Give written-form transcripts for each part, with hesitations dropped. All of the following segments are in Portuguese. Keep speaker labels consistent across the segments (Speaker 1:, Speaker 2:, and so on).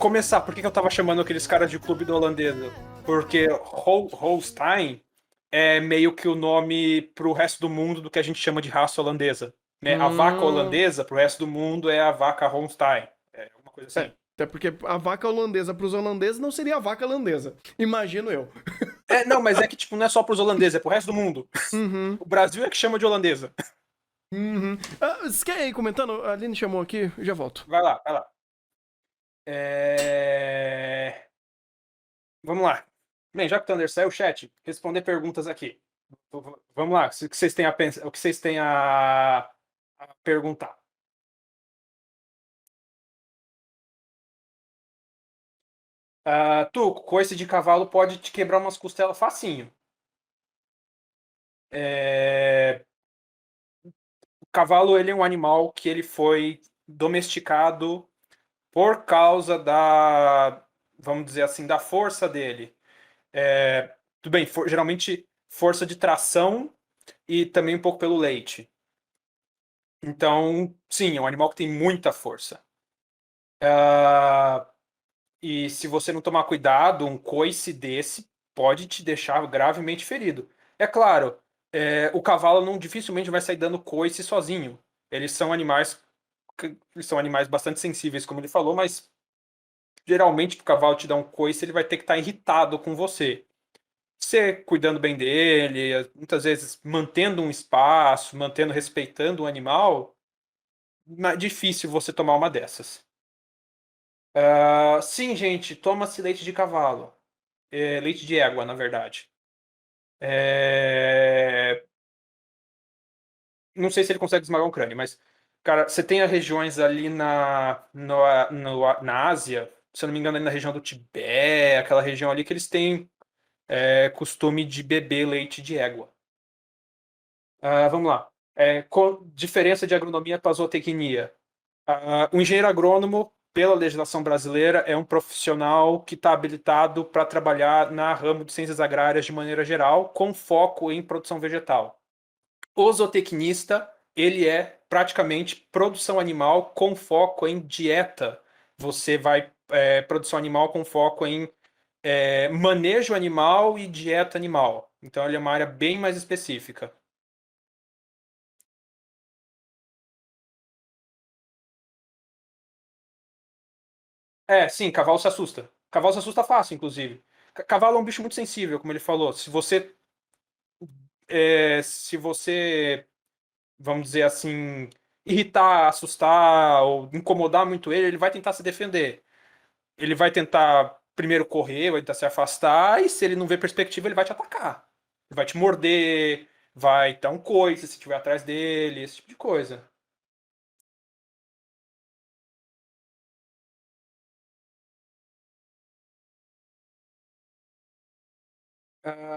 Speaker 1: Começar, por que que eu tava chamando aqueles caras de clube do holandesa? Porque Holstein é meio que o nome pro resto do mundo do que a gente chama de raça holandesa, né? A vaca
Speaker 2: Hum,
Speaker 1: holandesa pro resto do mundo é a vaca Holstein. É uma coisa assim.
Speaker 2: até porque a vaca holandesa para os holandeses não seria a vaca holandesa. Imagino eu.
Speaker 1: Não, mas é que tipo, não é só pros holandeses, é pro resto do mundo.
Speaker 2: Uhum,
Speaker 1: O Brasil é que chama de holandesa.
Speaker 2: uhum. Você quer ir comentando? A Aline chamou aqui, eu já volto.
Speaker 1: Vai lá, vai lá. Vamos lá. Bem, já que o Thunder saiu, chat, responder perguntas aqui. Vamos lá, o que vocês têm a pensar, o que vocês têm a perguntar. Tu, coice de cavalo pode te quebrar umas costelas facinho. É, O cavalo, ele é um animal que ele foi domesticado por causa vamos dizer assim, da força dele. Tudo bem, geralmente força de tração e também um pouco pelo leite. Então, sim, é um animal que tem muita força. Ah, e se você não tomar cuidado, um coice desse pode te deixar gravemente ferido. É claro, o cavalo não dificilmente vai sair dando coice sozinho. Eles são animais, eles são animais bastante sensíveis, como ele falou, mas geralmente para o cavalo te dar um coice, ele vai ter que estar irritado com você. Você cuidando bem dele, muitas vezes mantendo um espaço, respeitando o animal, é difícil você tomar uma dessas. Sim, gente, toma-se leite de cavalo. Leite de égua, na verdade. É, Não sei se ele consegue esmagar um crânio, mas, cara, você tem as regiões ali na Ásia, se eu não me engano, ali na região do Tibete, aquela região ali que eles têm costume de beber leite de égua. Vamos lá. Diferença de agronomia para zootecnia. O engenheiro agrônomo, pela legislação brasileira, é um profissional que está habilitado para trabalhar na ramo de ciências agrárias de maneira geral, com foco em produção vegetal. O zootecnista, ele é praticamente produção animal com foco em dieta. Você vai produção animal com foco em manejo animal e dieta animal. Então, ele é uma área bem mais específica. Sim, cavalo se assusta. Cavalo se assusta fácil, inclusive. Cavalo é um bicho muito sensível, como ele falou. Se você, vamos dizer assim, irritar, assustar ou incomodar muito ele, ele vai tentar se defender. Ele vai tentar primeiro correr, vai tentar se afastar, e se ele não vê perspectiva, ele vai te atacar. Ele vai te morder, vai dar um coice se estiver atrás dele, esse tipo de coisa.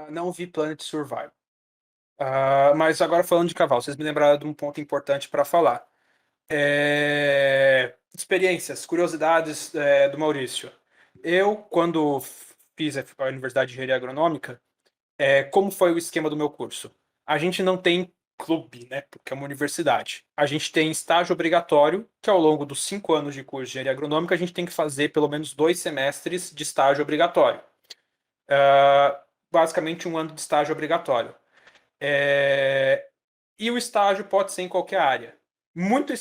Speaker 1: Não vi Planet Survival. Mas agora falando de cavalo, vocês me lembraram de um ponto importante para falar. Experiências, curiosidades do Maurício. Eu, quando fiz a Universidade de Engenharia Agronômica, como foi o esquema do meu curso? A gente não tem clube, né? Porque é uma universidade. A gente tem estágio obrigatório, que ao longo dos 5 anos de curso de engenharia agronômica, a gente tem que fazer pelo menos 2 semestres de estágio obrigatório. Basicamente, um ano de estágio obrigatório. É, E o estágio pode ser em qualquer área. Muitos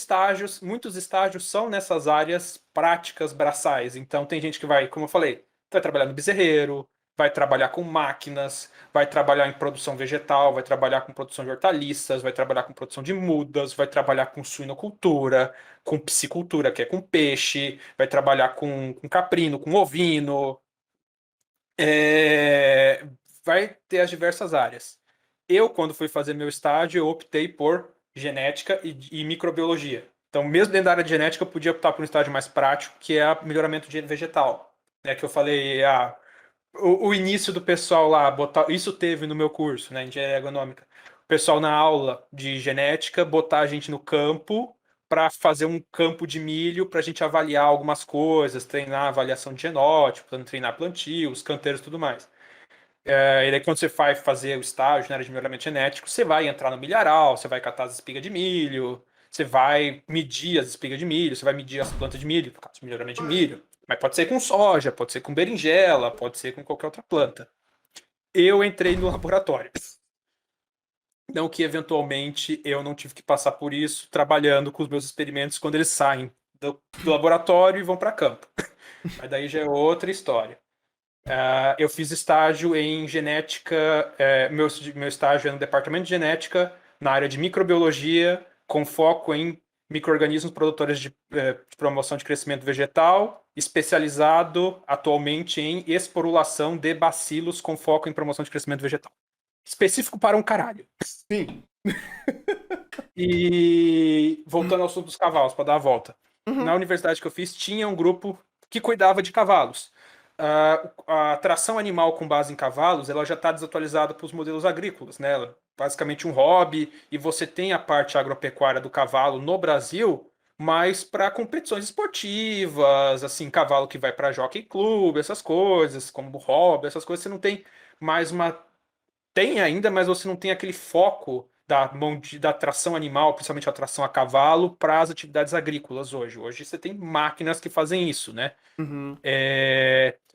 Speaker 1: estágios são nessas áreas práticas braçais. Então tem gente que vai, como eu falei, vai trabalhar no bezerreiro, vai trabalhar com máquinas, vai trabalhar em produção vegetal, vai trabalhar com produção de hortaliças, vai trabalhar com produção de mudas, vai trabalhar com suinocultura, com piscicultura, que é com peixe, vai trabalhar com caprino, com ovino. É, Vai ter as diversas áreas. Eu, quando fui fazer meu estágio, eu optei por genética e microbiologia. Então, mesmo dentro da área de genética, eu podia optar por um estágio mais prático, que é melhoramento vegetal. Que eu falei, o início do pessoal lá, isso teve no meu curso, né, engenharia agronômica. O pessoal na aula de genética botar a gente no campo para fazer um campo de milho para a gente avaliar algumas coisas, treinar avaliação de genótipo, treinar plantio, os canteiros e tudo mais. E daí, quando você vai fazer o estágio na área de melhoramento genético, você vai entrar no milharal, você vai catar as espigas de milho, você vai medir as espigas de milho, você vai medir as plantas de milho, por causa do melhoramento de milho. Mas pode ser com soja, pode ser com berinjela, pode ser com qualquer outra planta. Eu entrei no laboratório. Não que eventualmente eu não tive que passar por isso trabalhando com os meus experimentos quando eles saem do laboratório e vão para campo. Mas daí já é outra história. Eu fiz estágio em genética, meu estágio é no departamento de genética, na área de microbiologia, com foco em micro-organismos produtores de promoção de crescimento vegetal, especializado atualmente em esporulação de bacilos com foco em promoção de crescimento vegetal. Específico para um caralho.
Speaker 2: Sim.
Speaker 1: E voltando ao assunto dos cavalos, para dar a volta.
Speaker 2: Uhum.
Speaker 1: Na universidade que eu fiz, tinha um grupo que cuidava de cavalos. A tração animal com base em cavalos, ela já está desatualizada para os modelos agrícolas, né? Ela é basicamente um hobby, e você tem a parte agropecuária do cavalo no Brasil, mas para competições esportivas, assim, cavalo que vai para jockey club, essas coisas, como hobby, essas coisas, você não tem mais uma tem ainda, mas você não tem aquele foco da tração animal, principalmente a tração a cavalo, para as atividades agrícolas hoje. Hoje você tem máquinas que fazem isso, né?
Speaker 2: Uhum.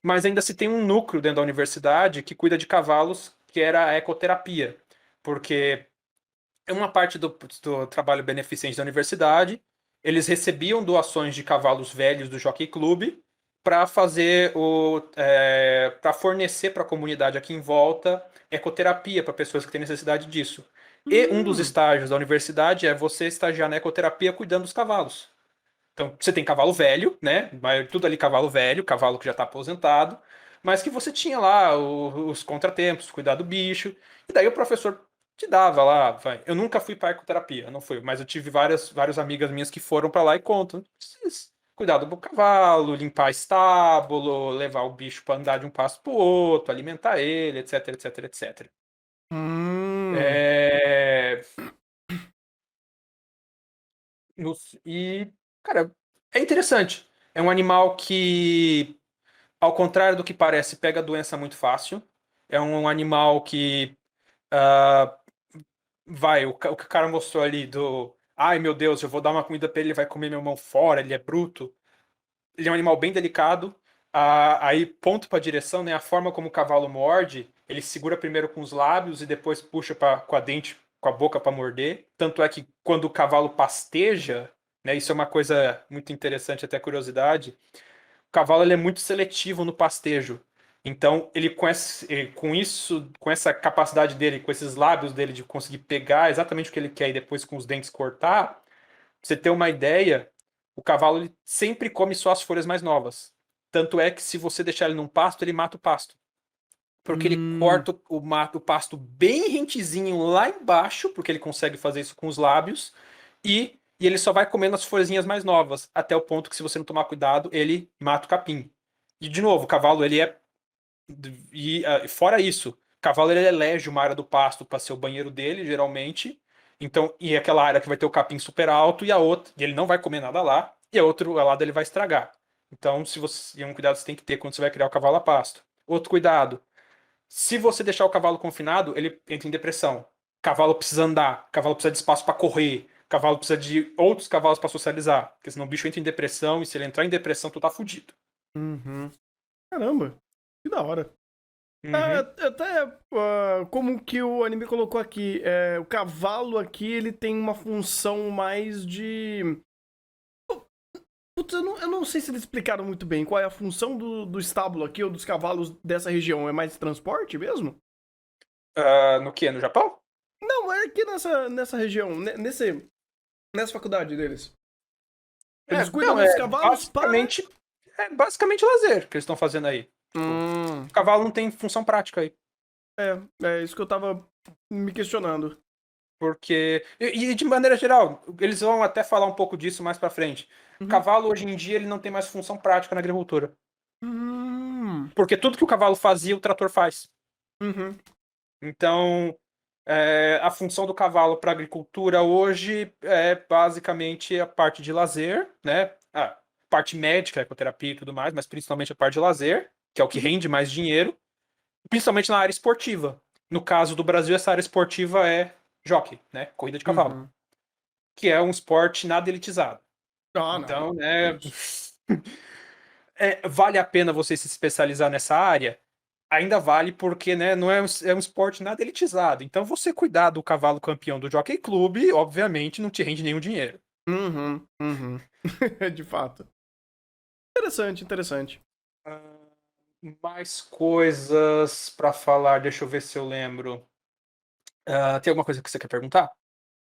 Speaker 1: Mas ainda se tem um núcleo dentro da universidade que cuida de cavalos, que era a ecoterapia. Porque é uma parte do trabalho beneficente da universidade, eles recebiam doações de cavalos velhos do Jockey Club para fazer para fornecer para a comunidade aqui em volta ecoterapia para pessoas que têm necessidade disso. E um dos
Speaker 2: Hum.
Speaker 1: estágios da universidade é você estagiar na ecoterapia cuidando dos cavalos. Então, você tem cavalo velho, né? Tudo ali cavalo velho, cavalo que já está aposentado, mas que você tinha lá os contratempos, cuidar do bicho, e daí o professor te dava lá. Eu nunca fui para ecoterapia, não fui, mas eu tive várias amigas minhas que foram para lá e contam. Cuidar do cavalo, limpar estábulo, levar o bicho para andar de um passo para o outro, alimentar ele, etc, etc, etc.
Speaker 2: Hum.
Speaker 1: É... E, cara, é interessante. É um animal que, ao contrário do que parece, pega a doença muito fácil. É um animal que ah, o que o cara mostrou ali do, ai meu Deus, eu vou dar uma comida pra ele, ele vai comer minha mão fora, ele é bruto. Ele é um animal bem delicado. Aí, ponto pra direção, né? A forma como o cavalo morde, ele segura primeiro com os lábios e depois puxa com a dente, com a boca para morder. Tanto é que quando o cavalo pasteja, né? Isso é uma coisa muito interessante, até curiosidade. O cavalo ele é muito seletivo no pastejo. Então, com isso, com essa capacidade dele, com esses lábios dele de conseguir pegar exatamente o que ele quer e depois com os dentes cortar, pra você ter uma ideia, o cavalo ele sempre come só as folhas mais novas. Tanto é que se você deixar ele num pasto, ele mata o pasto. Porque ele
Speaker 2: Hum.
Speaker 1: corta o pasto bem rentezinho lá embaixo, porque ele consegue fazer isso com os lábios, e ele só vai comendo as folhazinhas mais novas, até o ponto que, se você não tomar cuidado, ele mata o capim. E, de novo, o cavalo, ele é. Fora isso, o cavalo ele elege uma área do pasto para ser o banheiro dele, geralmente. Então, e é aquela área que vai ter o capim super alto, e a outra, e ele não vai comer nada lá, e a outra lado ele vai estragar. Então, se você, é um cuidado que você tem que ter quando você vai criar o cavalo a pasto. Outro cuidado, se você deixar o cavalo confinado, ele entra em depressão. Cavalo precisa andar, cavalo precisa de espaço para correr, cavalo precisa de outros cavalos para socializar, porque senão o bicho entra em depressão, e se ele entrar em depressão, tu tá fudido.
Speaker 2: Uhum. Caramba. Que da hora.
Speaker 1: Uhum.
Speaker 2: Até como que o anime colocou aqui, o cavalo aqui ele tem uma função mais de. Putz, eu não sei se eles explicaram muito bem qual é a função do estábulo aqui ou dos cavalos dessa região. É mais transporte mesmo?
Speaker 1: No que? No Japão?
Speaker 2: Não, é aqui nessa região, nessa faculdade deles. Eles cuidam
Speaker 1: Não,
Speaker 2: dos cavalos para.
Speaker 1: é basicamente lazer que eles estão fazendo aí. Tipo,
Speaker 2: Hum,
Speaker 1: o cavalo não tem função prática aí.
Speaker 2: é isso que eu tava me questionando.
Speaker 1: Porque, e de maneira geral, eles vão até falar um pouco disso mais pra frente. O
Speaker 2: Uhum.
Speaker 1: cavalo, hoje em dia, ele não tem mais função prática na agricultura.
Speaker 2: Hum,
Speaker 1: Porque tudo que o cavalo fazia, o trator faz.
Speaker 2: uhum.
Speaker 1: Então, a função do cavalo para a agricultura hoje é basicamente a parte de lazer, né? A parte médica, ecoterapia e tudo mais, mas principalmente a parte de lazer, que é o que
Speaker 2: Uhum.
Speaker 1: rende mais dinheiro, principalmente na área esportiva. No caso do Brasil, essa área esportiva é jockey, né? Corrida de cavalo,
Speaker 2: Uhum.
Speaker 1: que é um esporte nada elitizado.
Speaker 2: Ah, não.
Speaker 1: Então,
Speaker 2: Que
Speaker 1: né?
Speaker 2: isso.
Speaker 1: vale a pena você se especializar nessa área? Ainda vale porque, né, não é um esporte nada elitizado. Então, você cuidar do cavalo campeão do Jockey Club, obviamente, não te rende nenhum dinheiro.
Speaker 2: Uhum, uhum. De fato. Interessante, interessante.
Speaker 1: Ah, mais coisas pra falar, deixa eu ver se eu lembro. Tem alguma coisa que você quer perguntar?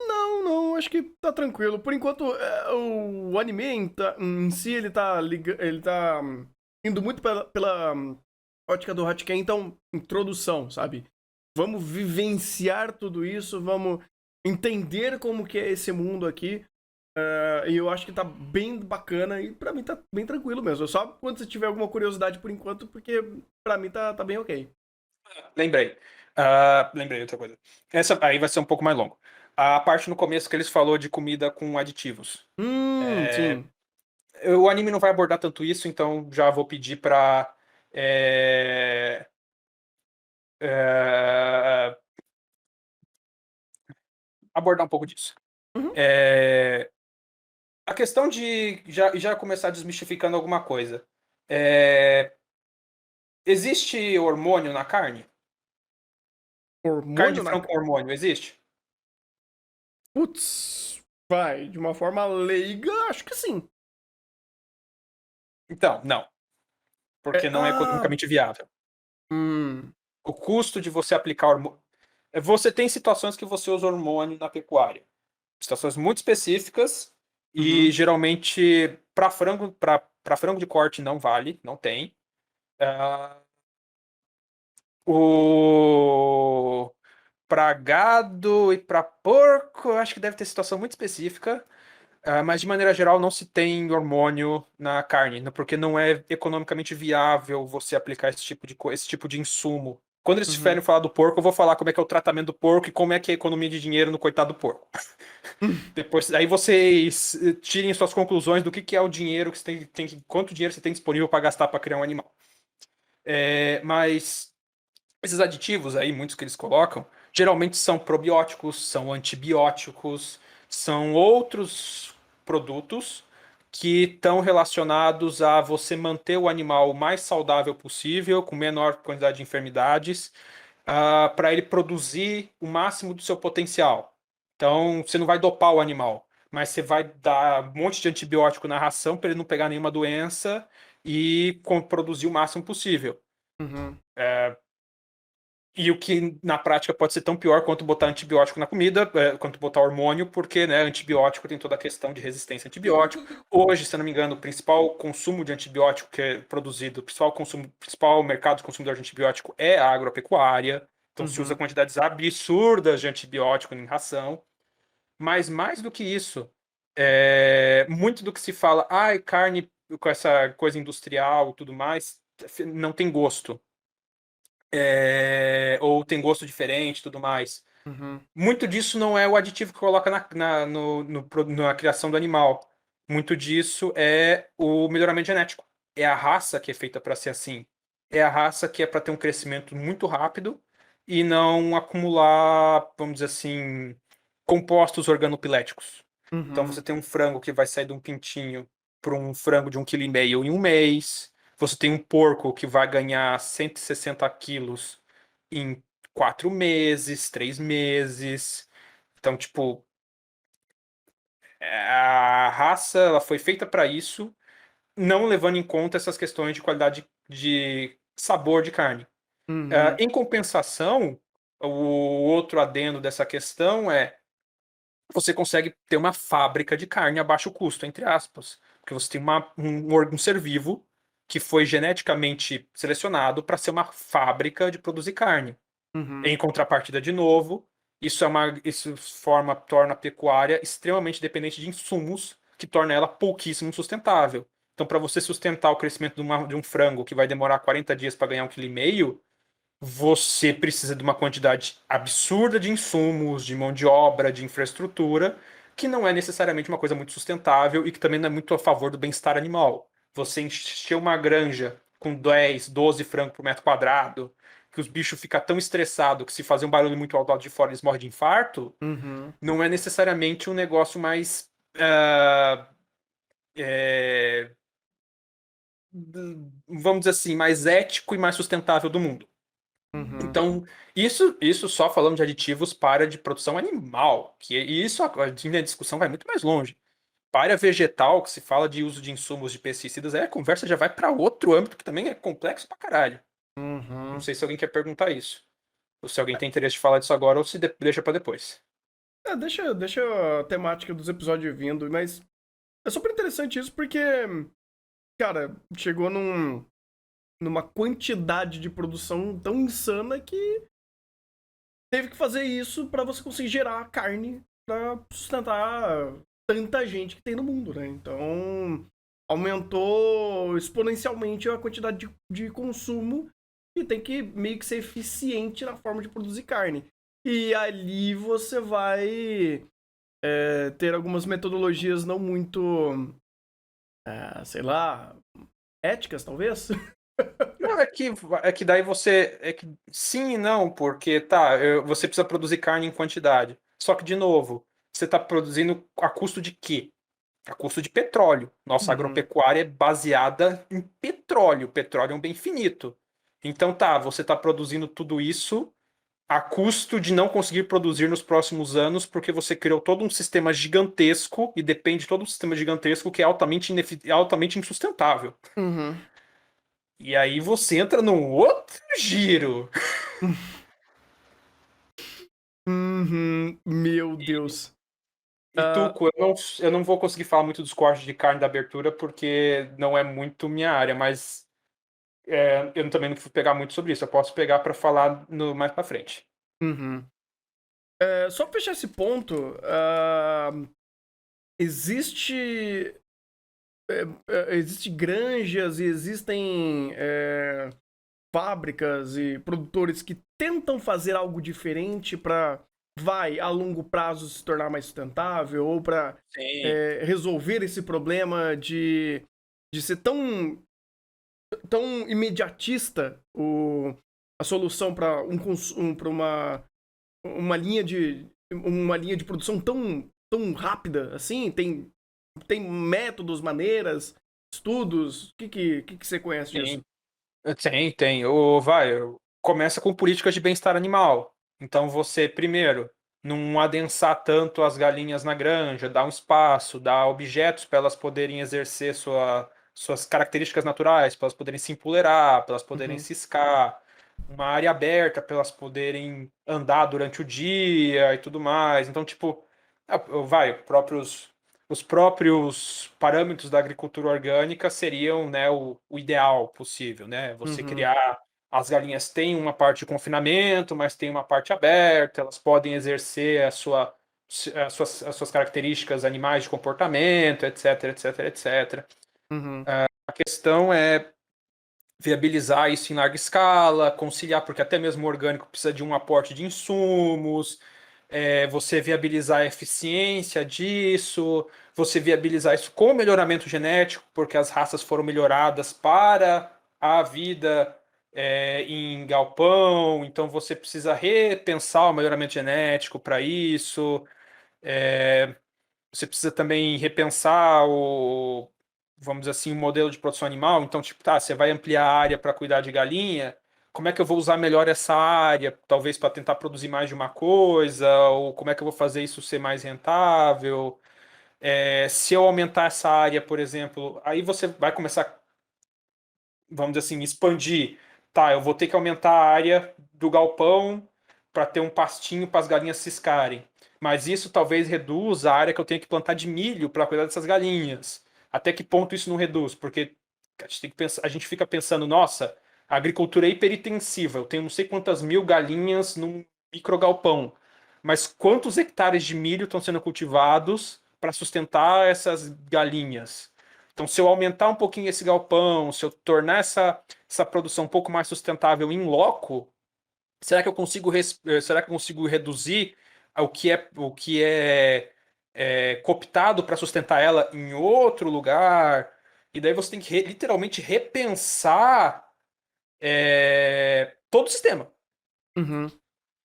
Speaker 2: Não, não, acho que tá tranquilo. Por enquanto, o anime em si, ele tá indo muito pela ótica do Hatken, então, introdução, sabe? Vamos vivenciar tudo isso, vamos entender como que é esse mundo aqui. E eu acho que tá bem bacana e pra mim tá bem tranquilo mesmo. Só quando você tiver alguma curiosidade por enquanto, porque pra mim tá bem ok.
Speaker 1: Lembrei. Lembrei outra coisa. Essa aí vai ser um pouco mais longo. A parte no começo que eles falou de comida com aditivos.
Speaker 2: Sim.
Speaker 1: O anime não vai abordar tanto isso, então já vou pedir para é, é, abordar um pouco disso.
Speaker 2: Uhum.
Speaker 1: É, a questão de já começar desmistificando alguma coisa. É, existe hormônio na carne? Carne de
Speaker 2: Hormônio na.
Speaker 1: frango com hormônio, existe?
Speaker 2: Putz, vai, de uma forma leiga, acho que sim.
Speaker 1: Então, não, porque não é
Speaker 2: Ah,
Speaker 1: economicamente viável.
Speaker 2: hum,
Speaker 1: O custo de você aplicar hormônio. Você tem situações que você usa hormônio na pecuária. Situações muito específicas e
Speaker 2: uhum,
Speaker 1: geralmente para frango de corte não vale, não tem. Ah, o para gado e para porco, eu acho que deve ter situação muito específica, mas de maneira geral não se tem hormônio na carne, né, porque não é economicamente viável você aplicar esse tipo de insumo. Quando eles
Speaker 2: uhum.
Speaker 1: tiverem falar do porco, eu vou falar como é que é o tratamento do porco e como é que é a economia de dinheiro no coitado do porco. Depois, aí vocês tirem suas conclusões do que é o dinheiro que você quanto dinheiro você tem disponível para gastar para criar um animal. Mas esses aditivos aí, muitos que eles colocam, geralmente são probióticos, são antibióticos, são outros produtos que estão relacionados a você manter o animal o mais saudável possível, com menor quantidade de enfermidades, para ele produzir o máximo do seu potencial. Então, você não vai dopar o animal, mas você vai dar um monte de antibiótico na ração para ele não pegar nenhuma doença e produzir o máximo possível.
Speaker 2: Uhum.
Speaker 1: E o que na prática pode ser tão pior quanto botar antibiótico na comida, quanto botar hormônio, porque, né, antibiótico tem toda a questão de resistência a antibiótico. Hoje, se eu não me engano, o principal consumo de antibiótico que é produzido, o principal mercado de consumidor de antibiótico é a agropecuária. Então se usa
Speaker 2: Uhum.
Speaker 1: quantidades absurdas de antibiótico em ração. Mas mais do que isso, muito do que se fala, ai, carne com essa coisa industrial e tudo mais, não tem gosto. Ou tem gosto diferente e tudo mais.
Speaker 2: Uhum.
Speaker 1: Muito disso não é o aditivo que coloca na criação do animal. Muito disso é o melhoramento genético. É a raça que é feita para ser assim. É a raça que é para ter um crescimento muito rápido e não acumular, vamos dizer assim, compostos organopiléticos. Então você
Speaker 2: Uhum.
Speaker 1: tem um frango que vai sair de um pintinho para um frango de 1,5 kg em um mês. Você tem um porco que vai ganhar 160 quilos em 4 meses, 3 meses. Então, tipo, a raça ela foi feita para isso, não levando em conta essas questões de qualidade de sabor de carne.
Speaker 2: Uhum.
Speaker 1: Em compensação, o outro adendo dessa questão é você consegue ter uma fábrica de carne a baixo custo, entre aspas, porque você tem um ser vivo que foi geneticamente selecionado para ser uma fábrica de produzir carne.
Speaker 2: Uhum.
Speaker 1: Em contrapartida, de novo, torna a pecuária extremamente dependente de insumos, que torna ela pouquíssimo sustentável. Então, para você sustentar o crescimento de um frango que vai demorar 40 dias para ganhar 1,5 kg, você precisa de uma quantidade absurda de insumos, de mão de obra, de infraestrutura, que não é necessariamente uma coisa muito sustentável e que também não é muito a favor do bem-estar animal. Você encher uma granja com 10, 12 frangos por metro quadrado, que os bichos ficam tão estressados que se fazer um barulho muito alto lá de fora eles morrem de infarto,
Speaker 2: Uhum.
Speaker 1: não é necessariamente um negócio mais vamos dizer assim, mais ético e mais sustentável do mundo.
Speaker 2: Uhum.
Speaker 1: Então, isso só falando de aditivos para de produção animal, e isso a discussão vai muito mais longe. Para vegetal, que se fala de uso de insumos de pesticidas, aí a conversa já vai para outro âmbito que também é complexo pra caralho. Não
Speaker 2: Uhum.
Speaker 1: sei se alguém quer perguntar isso. Ou se alguém tem interesse de falar disso agora ou se deixa para depois.
Speaker 2: Deixa a temática dos episódios vindo, mas é super interessante isso porque, cara, chegou numa quantidade de produção tão insana que teve que fazer isso pra você conseguir gerar carne pra sustentar tanta gente que tem no mundo, né? Então, aumentou exponencialmente a quantidade de consumo e tem que meio que ser eficiente na forma de produzir carne. E ali você vai ter algumas metodologias não muito, sei lá, éticas, talvez.
Speaker 1: Não, é que daí você. É que sim e não, porque tá, você precisa produzir carne em quantidade. Só que, de novo, você está produzindo a custo de quê? A custo de petróleo. Nossa
Speaker 2: Uhum,
Speaker 1: agropecuária é baseada em petróleo. Petróleo é um bem finito. Então tá, você está produzindo tudo isso a custo de não conseguir produzir nos próximos anos, porque você criou todo um sistema gigantesco e depende de todo um sistema gigantesco que é altamente insustentável.
Speaker 2: uhum,
Speaker 1: E aí você entra num outro giro.
Speaker 2: uhum, meu Deus.
Speaker 1: E Tuco, eu não vou conseguir falar muito dos cortes de carne da abertura porque não é muito minha área, mas eu também não fui pegar muito sobre isso. Eu posso pegar para falar mais para frente.
Speaker 2: Uhum. Só pra fechar esse ponto, existe existe granjas e existem fábricas e produtores que tentam fazer algo diferente para a longo prazo se tornar mais sustentável ou para
Speaker 1: Sim,
Speaker 2: resolver esse problema de ser tão imediatista a solução para para uma linha de produção tão rápida assim? Tem métodos, maneiras, estudos? O que você conhece disso?
Speaker 1: sim. Tem. Começa com políticas de bem-estar animal. Então você, primeiro, não adensar tanto as galinhas na granja, dar um espaço, dar objetos para elas poderem exercer suas características naturais, para elas poderem se empolerar, para elas poderem
Speaker 2: Uhum,
Speaker 1: ciscar, uma área aberta para elas poderem andar durante o dia e tudo mais. Então, tipo, os próprios parâmetros da agricultura orgânica seriam, né, o ideal possível, né? Você
Speaker 2: uhum,
Speaker 1: criar as galinhas têm uma parte de confinamento, mas tem uma parte aberta, elas podem exercer as suas características animais de comportamento, etc, etc, etc.
Speaker 2: uhum,
Speaker 1: A questão é viabilizar isso em larga escala, conciliar, porque até mesmo o orgânico precisa de um aporte de insumos, você viabilizar a eficiência disso, você viabilizar isso com melhoramento genético, porque as raças foram melhoradas para a vida em galpão, então você precisa repensar o melhoramento genético para isso. Você precisa também repensar vamos dizer assim, o modelo de produção animal. Então, tipo, tá, você vai ampliar a área para cuidar de galinha. Como é que eu vou usar melhor essa área? Talvez para tentar produzir mais de uma coisa, ou como é que eu vou fazer isso ser mais rentável? Se eu aumentar essa área, por exemplo, aí você vai começar, vamos dizer assim, expandir. Tá, eu vou ter que aumentar a área do galpão para ter um pastinho para as galinhas ciscarem. Mas isso talvez reduza a área que eu tenho que plantar de milho para cuidar dessas galinhas. Até que ponto isso não reduz? Porque a gente tem que pensar, a gente fica pensando, nossa, a agricultura é hiperintensiva. Eu tenho não sei quantas mil galinhas num microgalpão. Mas quantos hectares de milho estão sendo cultivados para sustentar essas galinhas? Então, se eu aumentar um pouquinho esse galpão, se eu tornar essa produção um pouco mais sustentável em loco, será que eu consigo reduzir o que é cooptado para sustentar ela em outro lugar? E daí você tem que literalmente repensar todo o sistema.
Speaker 2: uhum.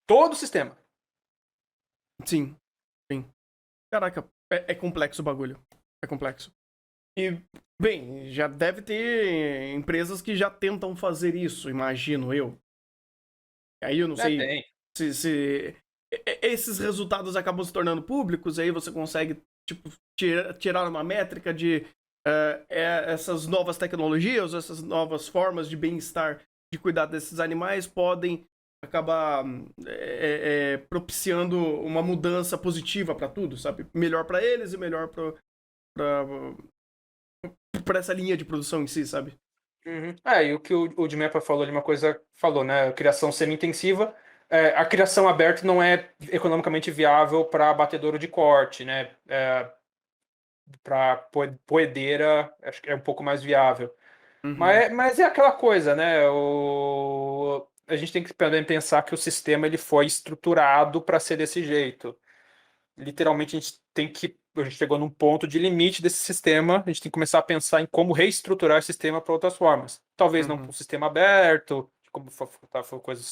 Speaker 1: Todo o sistema.
Speaker 2: Sim, sim. Caraca, é complexo o bagulho. É complexo. E, bem, já deve ter empresas que já tentam fazer isso, imagino eu. Aí eu não
Speaker 1: É,
Speaker 2: sei
Speaker 1: tem.
Speaker 2: se esses resultados acabam se tornando públicos, aí você consegue, tipo, tirar uma métrica de essas novas tecnologias, essas novas formas de bem-estar, de cuidar desses animais, podem acabar propiciando uma mudança positiva para tudo, sabe? Melhor para eles e melhor para essa linha de produção em si, sabe?
Speaker 1: Uhum. E o que o Dmepa falou ali, uma coisa falou, né? Criação semi-intensiva. A criação aberta não é economicamente viável para abatedouro de corte, né? Para poedeira, acho que é um pouco mais viável.
Speaker 2: Uhum,
Speaker 1: Mas é aquela coisa, né? A gente tem que também pensar que o sistema ele foi estruturado para ser desse jeito. Literalmente, a gente chegou num ponto de limite desse sistema, a gente tem que começar a pensar em como reestruturar o sistema para outras formas. Talvez não para um
Speaker 2: uhum.
Speaker 1: sistema aberto, como foi coisa,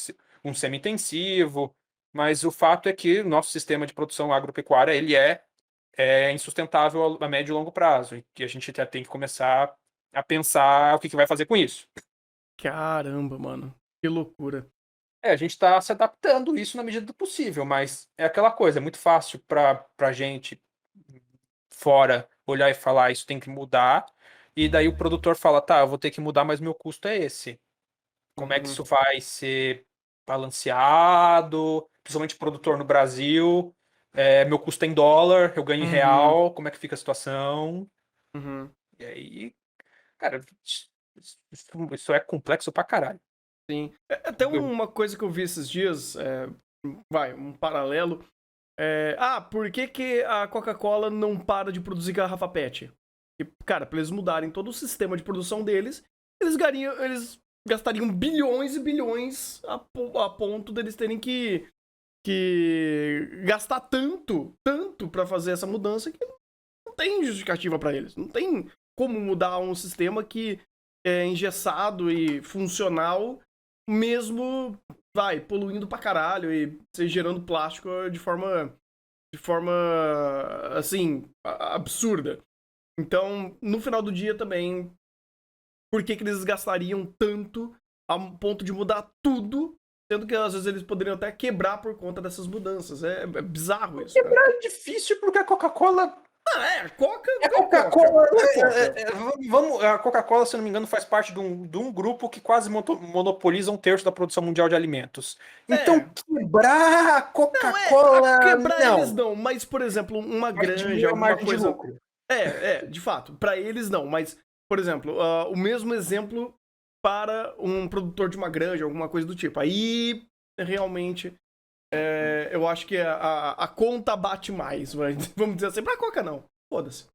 Speaker 1: um semi-intensivo, mas o fato é que o nosso sistema de produção agropecuária ele é insustentável a médio e longo prazo, e que a gente já tem que começar a pensar o que vai fazer com isso.
Speaker 2: Caramba, mano. Que loucura.
Speaker 1: A gente está se adaptando isso na medida do possível, mas é aquela coisa, é muito fácil para gente fora olhar e falar isso tem que mudar, e daí o produtor fala, tá, eu vou ter que mudar, mas meu custo é esse. Como é que
Speaker 2: Uhum,
Speaker 1: isso vai ser balanceado? Principalmente produtor no Brasil, meu custo é em dólar, eu ganho em
Speaker 2: uhum,
Speaker 1: real, como é que fica a situação?
Speaker 2: uhum.
Speaker 1: E aí, cara, isso é complexo pra caralho.
Speaker 2: Sim. Até uma coisa que eu vi esses dias, um paralelo. Por que, que a Coca-Cola não para de produzir garrafa PET? E, cara, pra eles mudarem todo o sistema de produção deles, eles gastariam bilhões e bilhões a ponto deles terem que gastar tanto pra fazer essa mudança que não tem justificativa pra eles. Não tem como mudar um sistema que é engessado e funcional, mesmo, poluindo pra caralho e se gerando plástico de forma assim, absurda. Então, no final do dia também, por que, que eles gastariam tanto a ponto de mudar tudo, sendo que às vezes eles poderiam até quebrar por conta dessas mudanças? É bizarro isso, cara.
Speaker 1: É difícil porque a Coca-Cola
Speaker 2: A Coca
Speaker 1: A
Speaker 2: é Coca.
Speaker 1: Coca-Cola,
Speaker 2: É Coca.
Speaker 1: a Coca-Cola, se eu não me engano, faz parte de um grupo que quase monopoliza um terço da produção mundial de alimentos. Então,
Speaker 2: É.
Speaker 1: quebrar a
Speaker 2: Não, a
Speaker 1: Coca-Cola,
Speaker 2: quebrar eles
Speaker 1: não.
Speaker 2: não, mas, por exemplo, uma
Speaker 1: Vai
Speaker 2: granja,
Speaker 1: diminuir a
Speaker 2: alguma
Speaker 1: margem de
Speaker 2: coisa.
Speaker 1: lucro.
Speaker 2: De fato, pra eles não, mas, por exemplo, o mesmo exemplo para um produtor de uma granja, alguma coisa do tipo. Aí, realmente, eu acho que a conta bate mais, vamos dizer assim. Pra Coca, não. Foda-se.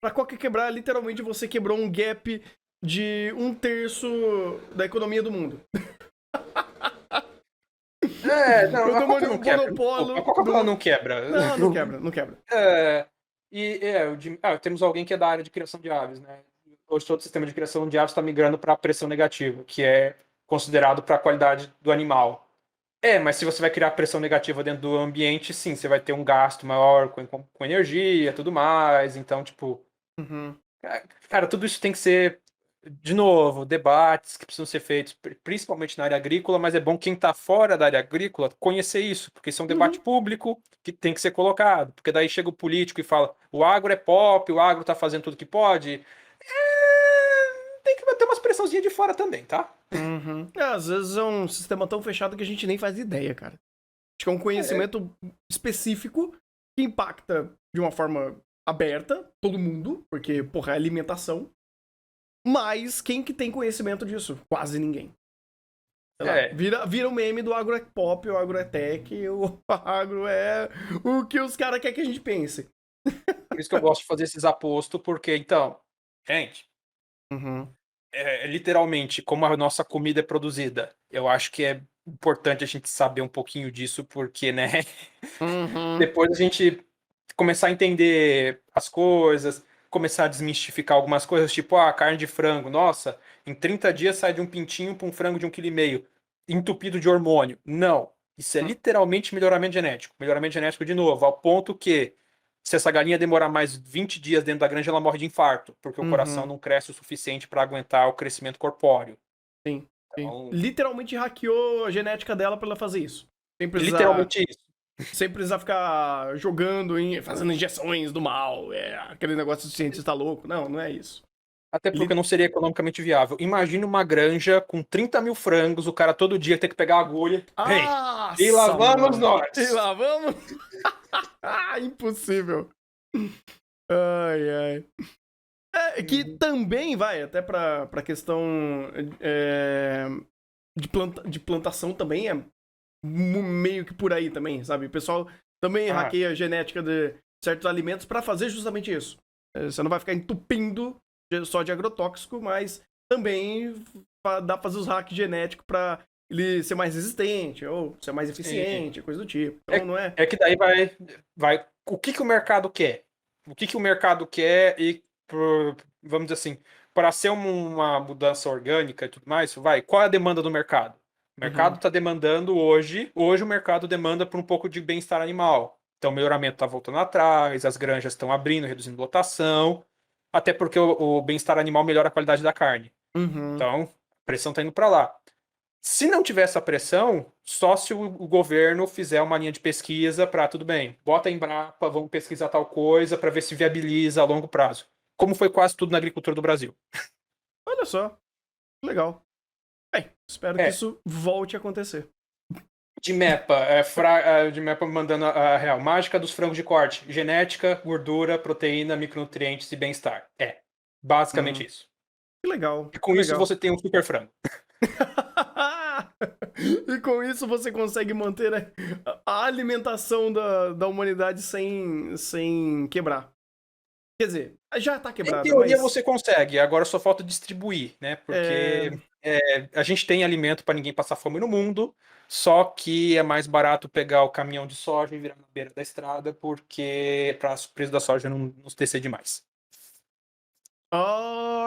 Speaker 2: Pra Coca quebrar, literalmente você quebrou um gap de um terço da economia do mundo.
Speaker 1: Não,
Speaker 2: Eu
Speaker 1: a
Speaker 2: dou
Speaker 1: Coca
Speaker 2: um
Speaker 1: não quebra. A
Speaker 2: monopólio
Speaker 1: Coca-Cola
Speaker 2: do.
Speaker 1: não quebra.
Speaker 2: Não, não quebra, não quebra.
Speaker 1: É, temos alguém que é da área de criação de aves, né? Hoje todo o sistema de criação de aves está migrando para pressão negativa, que é considerado para a qualidade do animal. Mas se você vai criar pressão negativa dentro do ambiente, sim, você vai ter um gasto maior com energia, tudo mais. Então, tipo,
Speaker 2: Uhum.
Speaker 1: cara, tudo isso tem que ser, de novo, debates que precisam ser feitos, principalmente na área agrícola, mas é bom quem está fora da área agrícola conhecer isso, porque isso é um debate
Speaker 2: Uhum.
Speaker 1: público que tem que ser colocado. Porque daí chega o político e fala: o agro é pop, o agro está fazendo tudo que pode. Tem que bater umas pressãozinhas de fora também, tá?
Speaker 2: Uhum. Às vezes é um sistema tão fechado que a gente nem faz ideia, cara. Acho que é um
Speaker 1: É,
Speaker 2: conhecimento específico que impacta de uma forma aberta todo mundo, porque, porra, é alimentação. Mas quem que tem conhecimento disso? Quase ninguém. Sei lá,
Speaker 1: é,
Speaker 2: vira o meme do agro é pop, o agro é tech, o agro é o que os caras querem que a gente pense.
Speaker 1: por isso que eu gosto de fazer esses apostos, porque, então, gente.
Speaker 2: Uhum.
Speaker 1: Literalmente, como a nossa comida é produzida. Eu acho que é importante a gente saber um pouquinho disso, porque, né?
Speaker 2: Uhum.
Speaker 1: Depois a gente começar a entender as coisas, começar a desmistificar algumas coisas, tipo, carne de frango. Nossa, em 30 dias sai de um pintinho para um frango de 1,5 kg, entupido de hormônio. Não. Isso é literalmente melhoramento genético. Melhoramento genético, de novo, ao ponto que Se essa galinha demorar mais 20 dias dentro da granja, ela morre de infarto, porque o coração não cresce o suficiente para aguentar o crescimento corpóreo.
Speaker 2: Sim, sim.
Speaker 1: Então,
Speaker 2: Literalmente hackeou a genética dela pra ela fazer isso.
Speaker 1: literalmente isso.
Speaker 2: Sem precisar ficar jogando, fazendo injeções do mal. Aquele negócio de cientista louco. Não, não é isso.
Speaker 1: Até porque não seria economicamente viável. Imagina uma granja com 30 mil frangos, o cara todo dia ter que pegar a agulha. Hey, e lá vamos nós!
Speaker 2: E lá vamos? Impossível. Ai, ai. Que também vai, até pra questão de plantação também é meio que por aí também, sabe? O pessoal também hackeia a genética de certos alimentos pra fazer justamente isso. Você não vai ficar entupindo só de agrotóxico, mas também dá pra fazer os hacks genéticos pra ele ser mais resistente ou ser mais eficiente, coisa do tipo. Então não é...
Speaker 1: É que daí vai o que o mercado quer? O que o mercado quer e, vamos dizer assim, para ser uma mudança orgânica e tudo mais, qual é a demanda do mercado? O mercado está demandando hoje o mercado demanda por um pouco de bem-estar animal. Então o melhoramento está voltando atrás, as granjas estão abrindo, reduzindo lotação, até porque o bem-estar animal melhora a qualidade da carne. Então, a pressão está indo para lá. Se não tiver essa pressão, só se o governo fizer uma linha de pesquisa para, tudo bem, bota a Embrapa, vamos pesquisar tal coisa para ver se viabiliza a longo prazo. Como foi quase tudo na agricultura do Brasil.
Speaker 2: Olha só, legal. Bem, espero que isso volte a acontecer.
Speaker 1: De Mepa mandando a real. Mágica dos frangos de corte. Genética, gordura, proteína, micronutrientes e bem-estar. Basicamente isso.
Speaker 2: Que legal.
Speaker 1: E com isso você tem um super frango.
Speaker 2: E com isso você consegue manter a alimentação da humanidade sem quebrar. Quer dizer, já tá quebrada,
Speaker 1: Em teoria
Speaker 2: mas...
Speaker 1: você consegue, agora só falta distribuir, né? Porque a gente tem alimento para ninguém passar fome no mundo, só que é mais barato pegar o caminhão de soja e virar na beira da estrada, porque para o preço da soja não nos descer demais.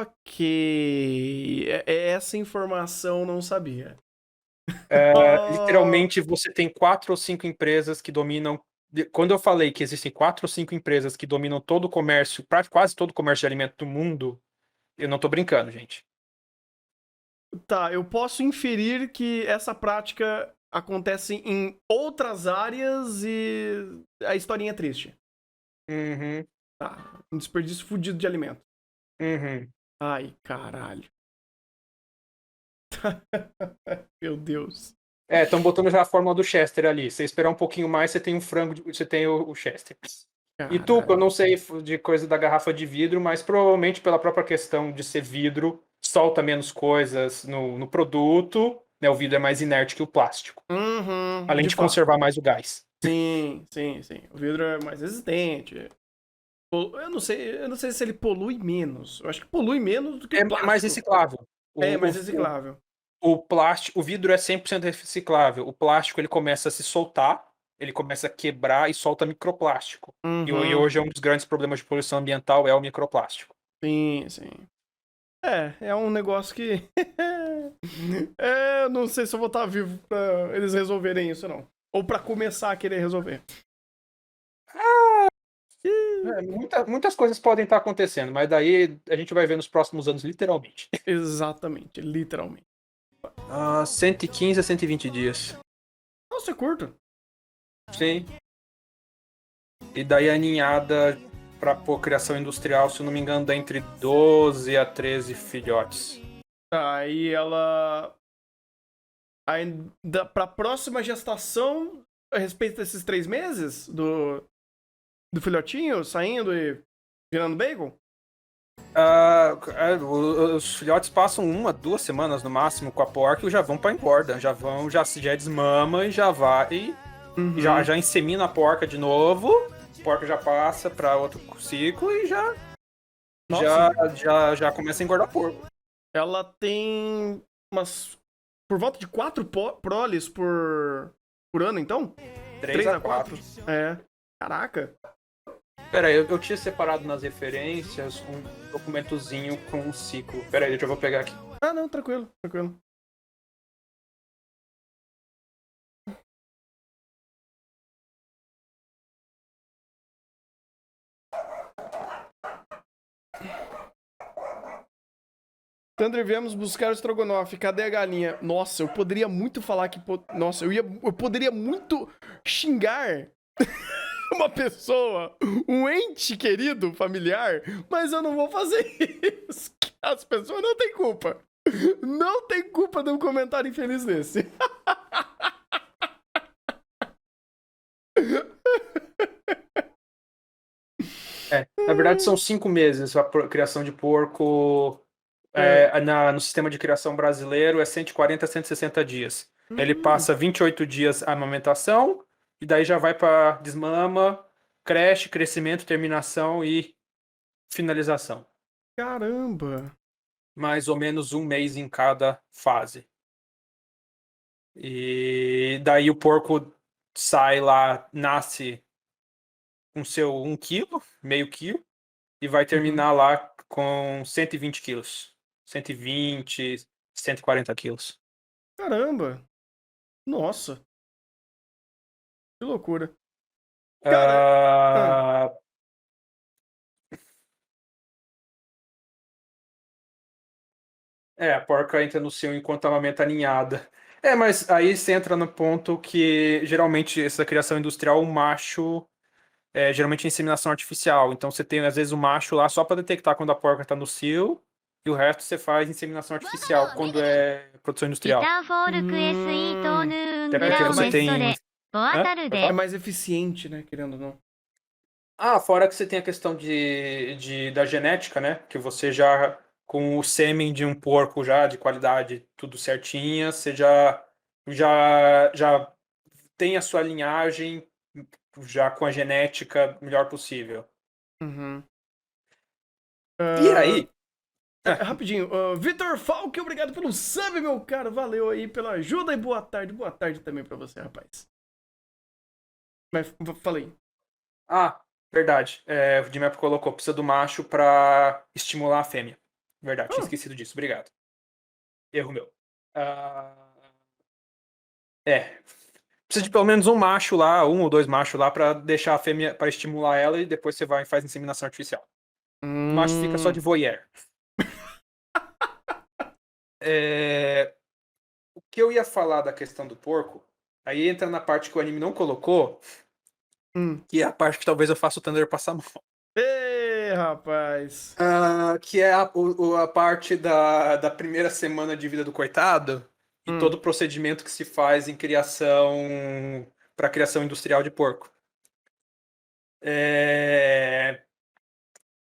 Speaker 2: Ok. Essa informação eu não sabia.
Speaker 1: Literalmente você tem 4 ou 5 empresas que dominam. Quando eu falei que existem 4 ou 5 empresas que dominam todo o comércio, quase todo o comércio de alimento do mundo, eu não tô brincando, gente.
Speaker 2: Tá, eu posso inferir que essa prática acontece em outras áreas e a historinha é triste.
Speaker 1: Uhum,
Speaker 2: Tá, um desperdício fudido de alimento.
Speaker 1: uhum.
Speaker 2: Ai, caralho. Meu Deus.
Speaker 1: Estão botando já a fórmula do Chester ali. Você esperar um pouquinho mais, você tem um frango, você tem o Chester. E tu, eu
Speaker 2: Caralho.
Speaker 1: não sei de coisa da garrafa de vidro, mas provavelmente pela própria questão de ser vidro, solta menos coisas no produto, né? O vidro é mais inerte que o plástico, além
Speaker 2: De
Speaker 1: de
Speaker 2: fato.
Speaker 1: conservar mais o gás.
Speaker 2: Sim, sim, sim. O vidro é mais resistente. Eu não sei se ele polui menos. Eu acho que polui menos do que
Speaker 1: É
Speaker 2: o
Speaker 1: mais
Speaker 2: plástico.
Speaker 1: reciclável.
Speaker 2: É
Speaker 1: O,
Speaker 2: mais
Speaker 1: o,
Speaker 2: reciclável.
Speaker 1: o plástico, o vidro é 100% reciclável. O plástico ele começa a se soltar, ele começa a quebrar e solta microplástico. E hoje é um dos grandes problemas de poluição ambiental é o microplástico.
Speaker 2: Sim, sim. É um negócio que. Eu não sei se eu vou estar vivo pra eles resolverem isso, não. Ou pra começar a querer resolver.
Speaker 1: Muitas coisas podem estar acontecendo, mas daí a gente vai ver nos próximos anos, literalmente.
Speaker 2: Exatamente, literalmente.
Speaker 1: 115 a 120 dias.
Speaker 2: Nossa, é curto.
Speaker 1: Sim. E daí a ninhada para criação industrial, se eu não me engano, dá entre 12 a 13 filhotes.
Speaker 2: Aí ela. Ainda pra próxima gestação, a respeito desses 3 meses do filhotinho saindo e virando bacon?
Speaker 1: Os filhotes passam 1, 2 semanas no máximo com a porca e já vão para engorda. Já desmama e já vai. Já insemina a porca de novo. A porca já passa para outro ciclo e
Speaker 2: Nossa,
Speaker 1: já começa a engordar porco.
Speaker 2: ela tem umas. Por volta de 4 proles por ano, então?
Speaker 1: 3 a 4.
Speaker 2: É. Caraca.
Speaker 1: Pera aí, eu tinha separado nas referências um documentozinho com um ciclo. Pera aí, eu vou pegar aqui.
Speaker 2: Ah, não, tranquilo, tranquilo. Thunder, viemos buscar o estrogonofe. Cadê a galinha? Nossa, eu poderia muito falar que... Nossa, eu poderia muito xingar uma pessoa, um ente querido, familiar, mas eu não vou fazer isso. As pessoas não têm culpa. Não tem culpa de um comentário infeliz desse.
Speaker 1: Na verdade, são 5 meses a criação de porco. No sistema de criação brasileiro é 140 a 160 dias. Ele passa 28 dias a amamentação, e daí já vai para desmama, creche, crescimento, terminação e finalização.
Speaker 2: Caramba.
Speaker 1: Mais ou menos um mês em cada fase. E daí o porco sai lá, nasce com seu 1 quilo, meio quilo, e vai terminar lá com 120 quilos. 120, 140 quilos.
Speaker 2: Caramba. Nossa. Que loucura. Cara...
Speaker 1: A porca entra no cio enquanto amamenta a ninhada. Mas aí você entra no ponto que geralmente essa criação industrial, o macho geralmente é inseminação artificial. Então você tem às vezes o macho lá só para detectar quando a porca está no cio, e o resto você faz inseminação artificial quando é produção industrial. Até porque você tem.
Speaker 2: É mais eficiente, né? Querendo ou não.
Speaker 1: Fora que você tem a questão da genética, né? Que você já, com o sêmen de um porco já de qualidade, tudo certinha, você já tem a sua linhagem já com a genética melhor possível. E aí?
Speaker 2: Rapidinho, Vitor Falque, obrigado pelo sub, meu caro. Valeu aí pela ajuda e boa tarde. Boa tarde também pra você, rapaz. Mas falei.
Speaker 1: Verdade. O Dimap colocou, precisa do macho pra estimular a fêmea. Verdade, tinha esquecido disso. Obrigado. Erro meu. Precisa de pelo menos um macho lá, 1 ou 2 machos lá, pra deixar a fêmea, pra estimular ela, e depois você vai e faz inseminação artificial. O macho fica só de voyeur. O que eu ia falar da questão do porco, aí entra na parte que o anime não colocou, que é a parte que talvez eu faça o Thunder passar mal.
Speaker 2: Ê, rapaz.
Speaker 1: Que é a parte da primeira semana de vida do coitado e todo o procedimento que se faz em criação, para criação industrial de porco.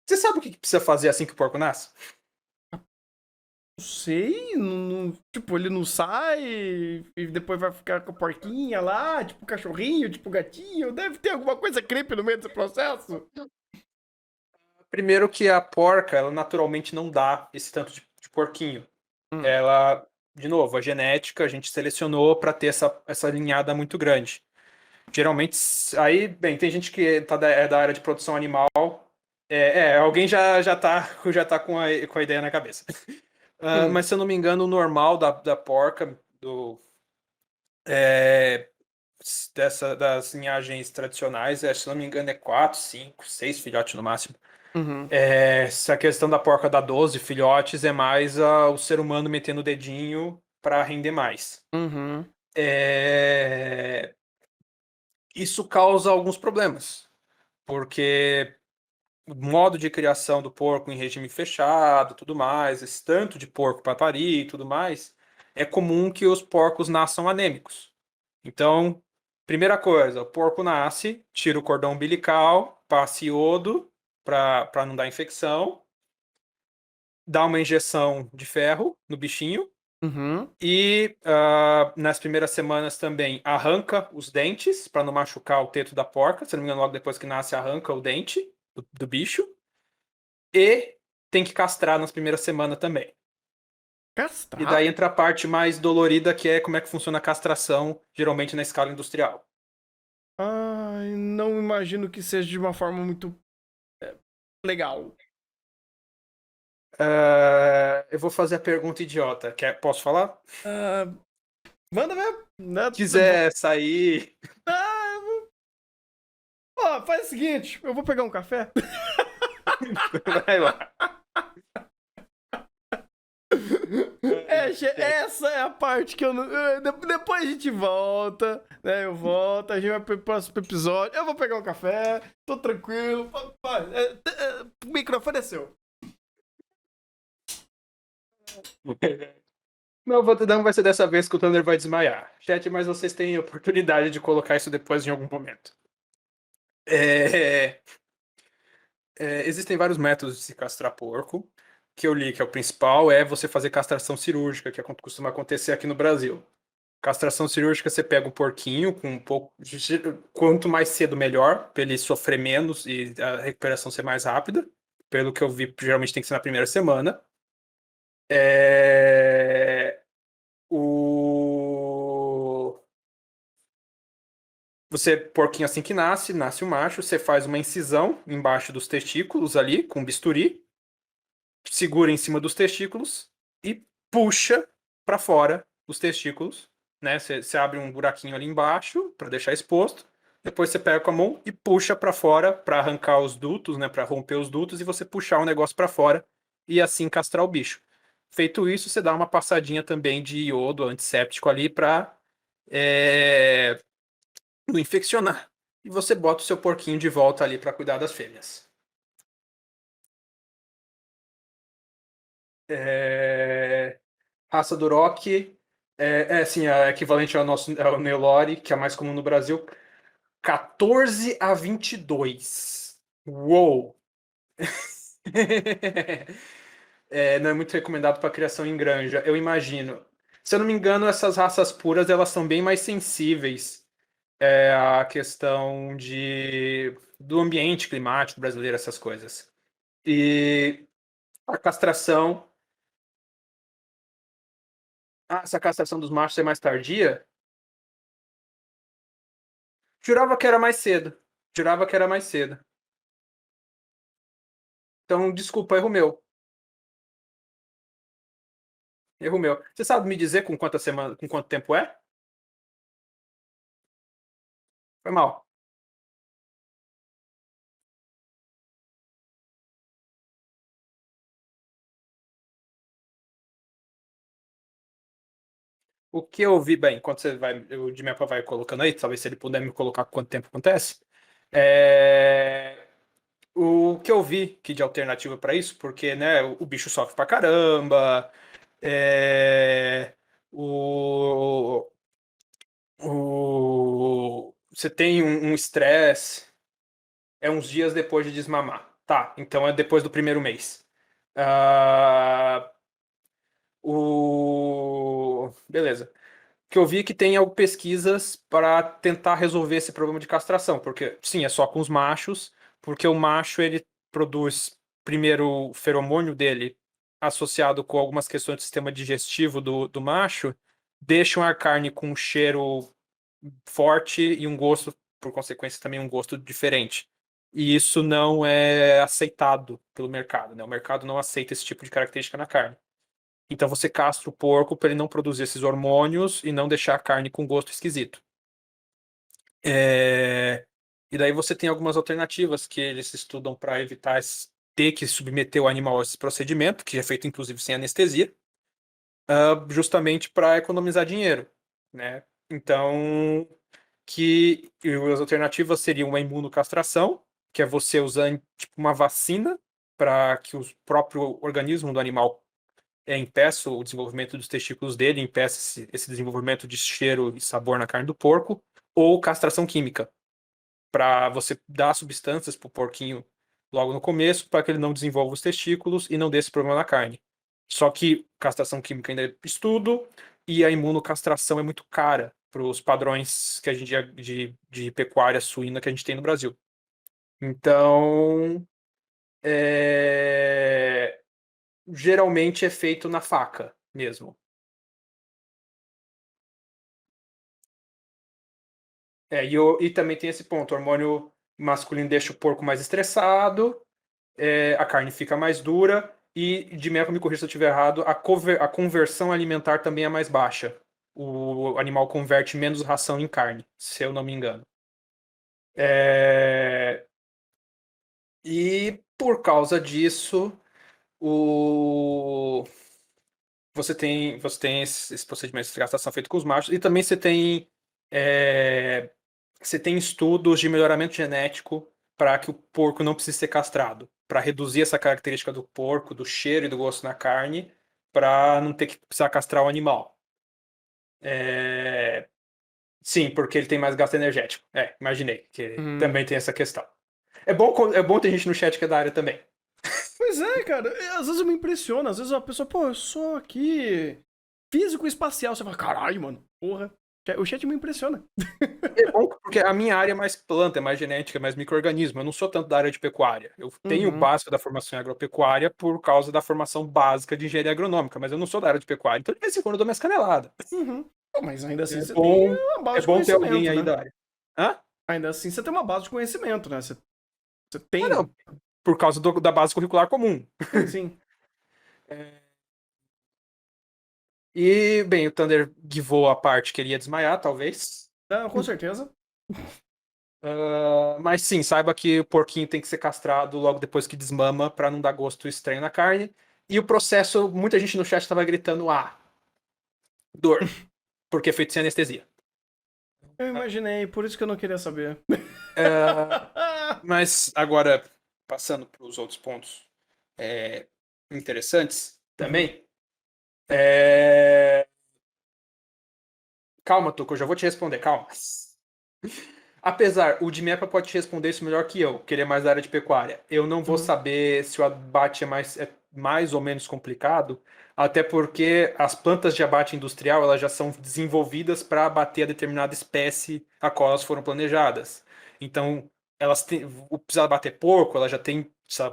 Speaker 1: Você sabe o que precisa fazer assim que o porco nasce?
Speaker 2: Não sei, tipo, ele não sai e depois vai ficar com a porquinha lá, tipo cachorrinho, tipo gatinho. Deve ter alguma coisa creepy no meio desse processo.
Speaker 1: Primeiro que a porca, ela naturalmente não dá esse tanto de porquinho. Ela, de novo, a genética a gente selecionou para ter essa linhada muito grande. Geralmente, aí, bem, tem gente que é da área de produção animal. Alguém já tá com a ideia na cabeça. Mas se eu não me engano, o normal da porca, das linhagens tradicionais, se não me engano, é 4, 5, 6 filhotes no máximo. Essa questão da porca dar 12 filhotes é mais o ser humano metendo o dedinho para render mais. Isso causa alguns problemas, porque o modo de criação do porco em regime fechado, tudo mais, esse tanto de porco para parir e tudo mais, é comum que os porcos nasçam anêmicos. Então, primeira coisa, o porco nasce, tira o cordão umbilical, passa iodo para não dar infecção, dá uma injeção de ferro no bichinho e nas primeiras semanas também arranca os dentes para não machucar o teto da porca. Se não me engano, logo depois que nasce, arranca o dente do bicho. E tem que castrar nas primeiras semanas também.
Speaker 2: Castrar?
Speaker 1: E daí entra a parte mais dolorida, que é como é que funciona a castração, geralmente na escala industrial.
Speaker 2: Ai, não imagino que seja de uma forma muito legal.
Speaker 1: Eu vou fazer a pergunta idiota. Posso falar?
Speaker 2: Manda mesmo. Né?
Speaker 1: Quiser sair.
Speaker 2: Faz o seguinte, eu vou pegar um café.
Speaker 1: Vai lá.
Speaker 2: Chat, essa é a parte que eu não. Depois a gente volta, né? Eu volto, a gente vai pro próximo episódio. Eu vou pegar um café, tô tranquilo. O microfone é seu.
Speaker 1: Não, não vai ser dessa vez que o Thunder vai desmaiar. Chat, mas vocês têm oportunidade de colocar isso depois em algum momento. É, existem vários métodos de se castrar porco. Que eu li que é o principal é você fazer castração cirúrgica, que costuma acontecer aqui no Brasil. Castração cirúrgica, você pega o porquinho com um pouco. Quanto mais cedo, melhor, para ele sofrer menos e a recuperação ser mais rápida. Pelo que eu vi, geralmente tem que ser na primeira semana. É, o... Você, porquinho assim que nasce o macho, você faz uma incisão embaixo dos testículos ali, com bisturi, segura em cima dos testículos e puxa para fora os testículos, né? Você abre um buraquinho ali embaixo para deixar exposto. Depois você pega com a mão e puxa para fora para arrancar os dutos, né? Para romper os dutos e você puxar o negócio para fora e assim castrar o bicho. Feito isso, você dá uma passadinha também de iodo antisséptico ali para não infeccionar. E você bota o seu porquinho de volta ali para cuidar das fêmeas. É, Raça Duroc assim, é equivalente ao Nelore, que é mais comum no Brasil. 14 a 22. Uou! Não é muito recomendado para criação em granja, eu imagino. Se eu não me engano, essas raças puras elas são bem mais sensíveis à questão do ambiente climático brasileiro, essas coisas. E a castração. Essa castração dos machos é mais tardia? Jurava que era mais cedo. Jurava que era mais cedo. Então, desculpa, erro meu. Erro meu. Você sabe me dizer com quantas semanas, com quanto tempo é? Foi mal. O que eu vi, bem, enquanto o Dimepa vai colocando aí, talvez se ele puder me colocar quanto tempo acontece. É, O que eu vi que de alternativa para isso, porque, né, o bicho sofre pra caramba, é, o, você tem um estresse, é uns dias depois de desmamar. Tá, então é depois do primeiro mês. Ah, Beleza. Que eu vi que tem pesquisas para tentar resolver esse problema de castração, porque sim, é só com os machos, porque o macho ele produz primeiro o feromônio dele associado com algumas questões do sistema digestivo do macho, deixam a carne com um cheiro forte e um gosto, por consequência, também um gosto diferente. E isso não é aceitado pelo mercado, né? O mercado não aceita esse tipo de característica na carne. Então você castra o porco para ele não produzir esses hormônios e não deixar a carne com gosto esquisito. É, E daí você tem algumas alternativas que eles estudam para evitar ter que submeter o animal a esse procedimento, que é feito inclusive sem anestesia, justamente para economizar dinheiro, né? Então, as alternativas seriam uma imunocastração, que é você usar tipo uma vacina para que o próprio organismo do animal impeça o desenvolvimento dos testículos dele, impeça esse desenvolvimento de cheiro e sabor na carne do porco, ou castração química, para você dar substâncias para o porquinho logo no começo, para que ele não desenvolva os testículos e não dê esse problema na carne. Só que castração química ainda é estudo e a imunocastração é muito cara para os padrões que a gente de pecuária suína que a gente tem no Brasil. Então, é, geralmente é feito na faca mesmo. E também tem esse ponto: o hormônio masculino deixa o porco mais estressado, a carne fica mais dura, e de Mello me corrija se eu estiver errado, a conversão alimentar também é mais baixa. O animal converte menos ração em carne, se eu não me engano. É, E por causa disso, o... você tem esse procedimento de castração feito com os machos, e também você tem estudos de melhoramento genético para que o porco não precise ser castrado, para reduzir essa característica do porco, do cheiro e do gosto na carne, para não ter que precisar castrar o animal. É, Sim, porque ele tem mais gasto energético. Imaginei que
Speaker 2: Hum.
Speaker 1: também tem essa questão. É bom ter gente no chat que é da área também.
Speaker 2: Pois é, cara. Às vezes eu me impressiono. Às vezes a pessoa, pô, eu sou aqui físico espacial. Você fala, caralho, mano, porra. O chat me impressiona.
Speaker 1: É bom porque a minha área é mais planta, é mais genética, é mais micro-organismo. Eu não sou tanto da área de pecuária. Eu tenho o
Speaker 2: Uhum.
Speaker 1: básico da formação em agropecuária por causa da formação básica de engenharia agronômica, mas eu não sou da área de pecuária. Então, de vez em quando, eu dou minhas caneladas.
Speaker 2: Uhum. Pô, mas ainda assim
Speaker 1: É
Speaker 2: você tem
Speaker 1: bom,
Speaker 2: uma
Speaker 1: é
Speaker 2: base de
Speaker 1: bom ter alguém
Speaker 2: conhecimento,
Speaker 1: aí
Speaker 2: né?
Speaker 1: da área. Hã?
Speaker 2: Ainda assim você tem uma base de conhecimento, né? Você tem.
Speaker 1: Não, por causa da base curricular comum.
Speaker 2: Sim, sim.
Speaker 1: E, bem, o Thunder givou a parte que ele ia desmaiar, talvez.
Speaker 2: Não, com certeza.
Speaker 1: Mas sim, saiba que o porquinho tem que ser castrado logo depois que desmama para não dar gosto estranho na carne. E o processo, muita gente no chat estava gritando: dor, porque é feito sem anestesia.
Speaker 2: Eu imaginei, por isso que eu não queria saber.
Speaker 1: Ah, mas agora, passando para os outros pontos é, interessantes
Speaker 2: Uhum.
Speaker 1: também. é, Calma, Tuco, eu já vou te responder, calma. Apesar, o Dimepa pode te responder isso melhor que eu, que ele é mais da área de pecuária. Eu não vou
Speaker 2: Uhum.
Speaker 1: saber se o abate é mais ou menos complicado, até porque as plantas de abate industrial elas já são desenvolvidas para abater a determinada espécie a qual elas foram planejadas. Então, o precisar abater porco, elas já têm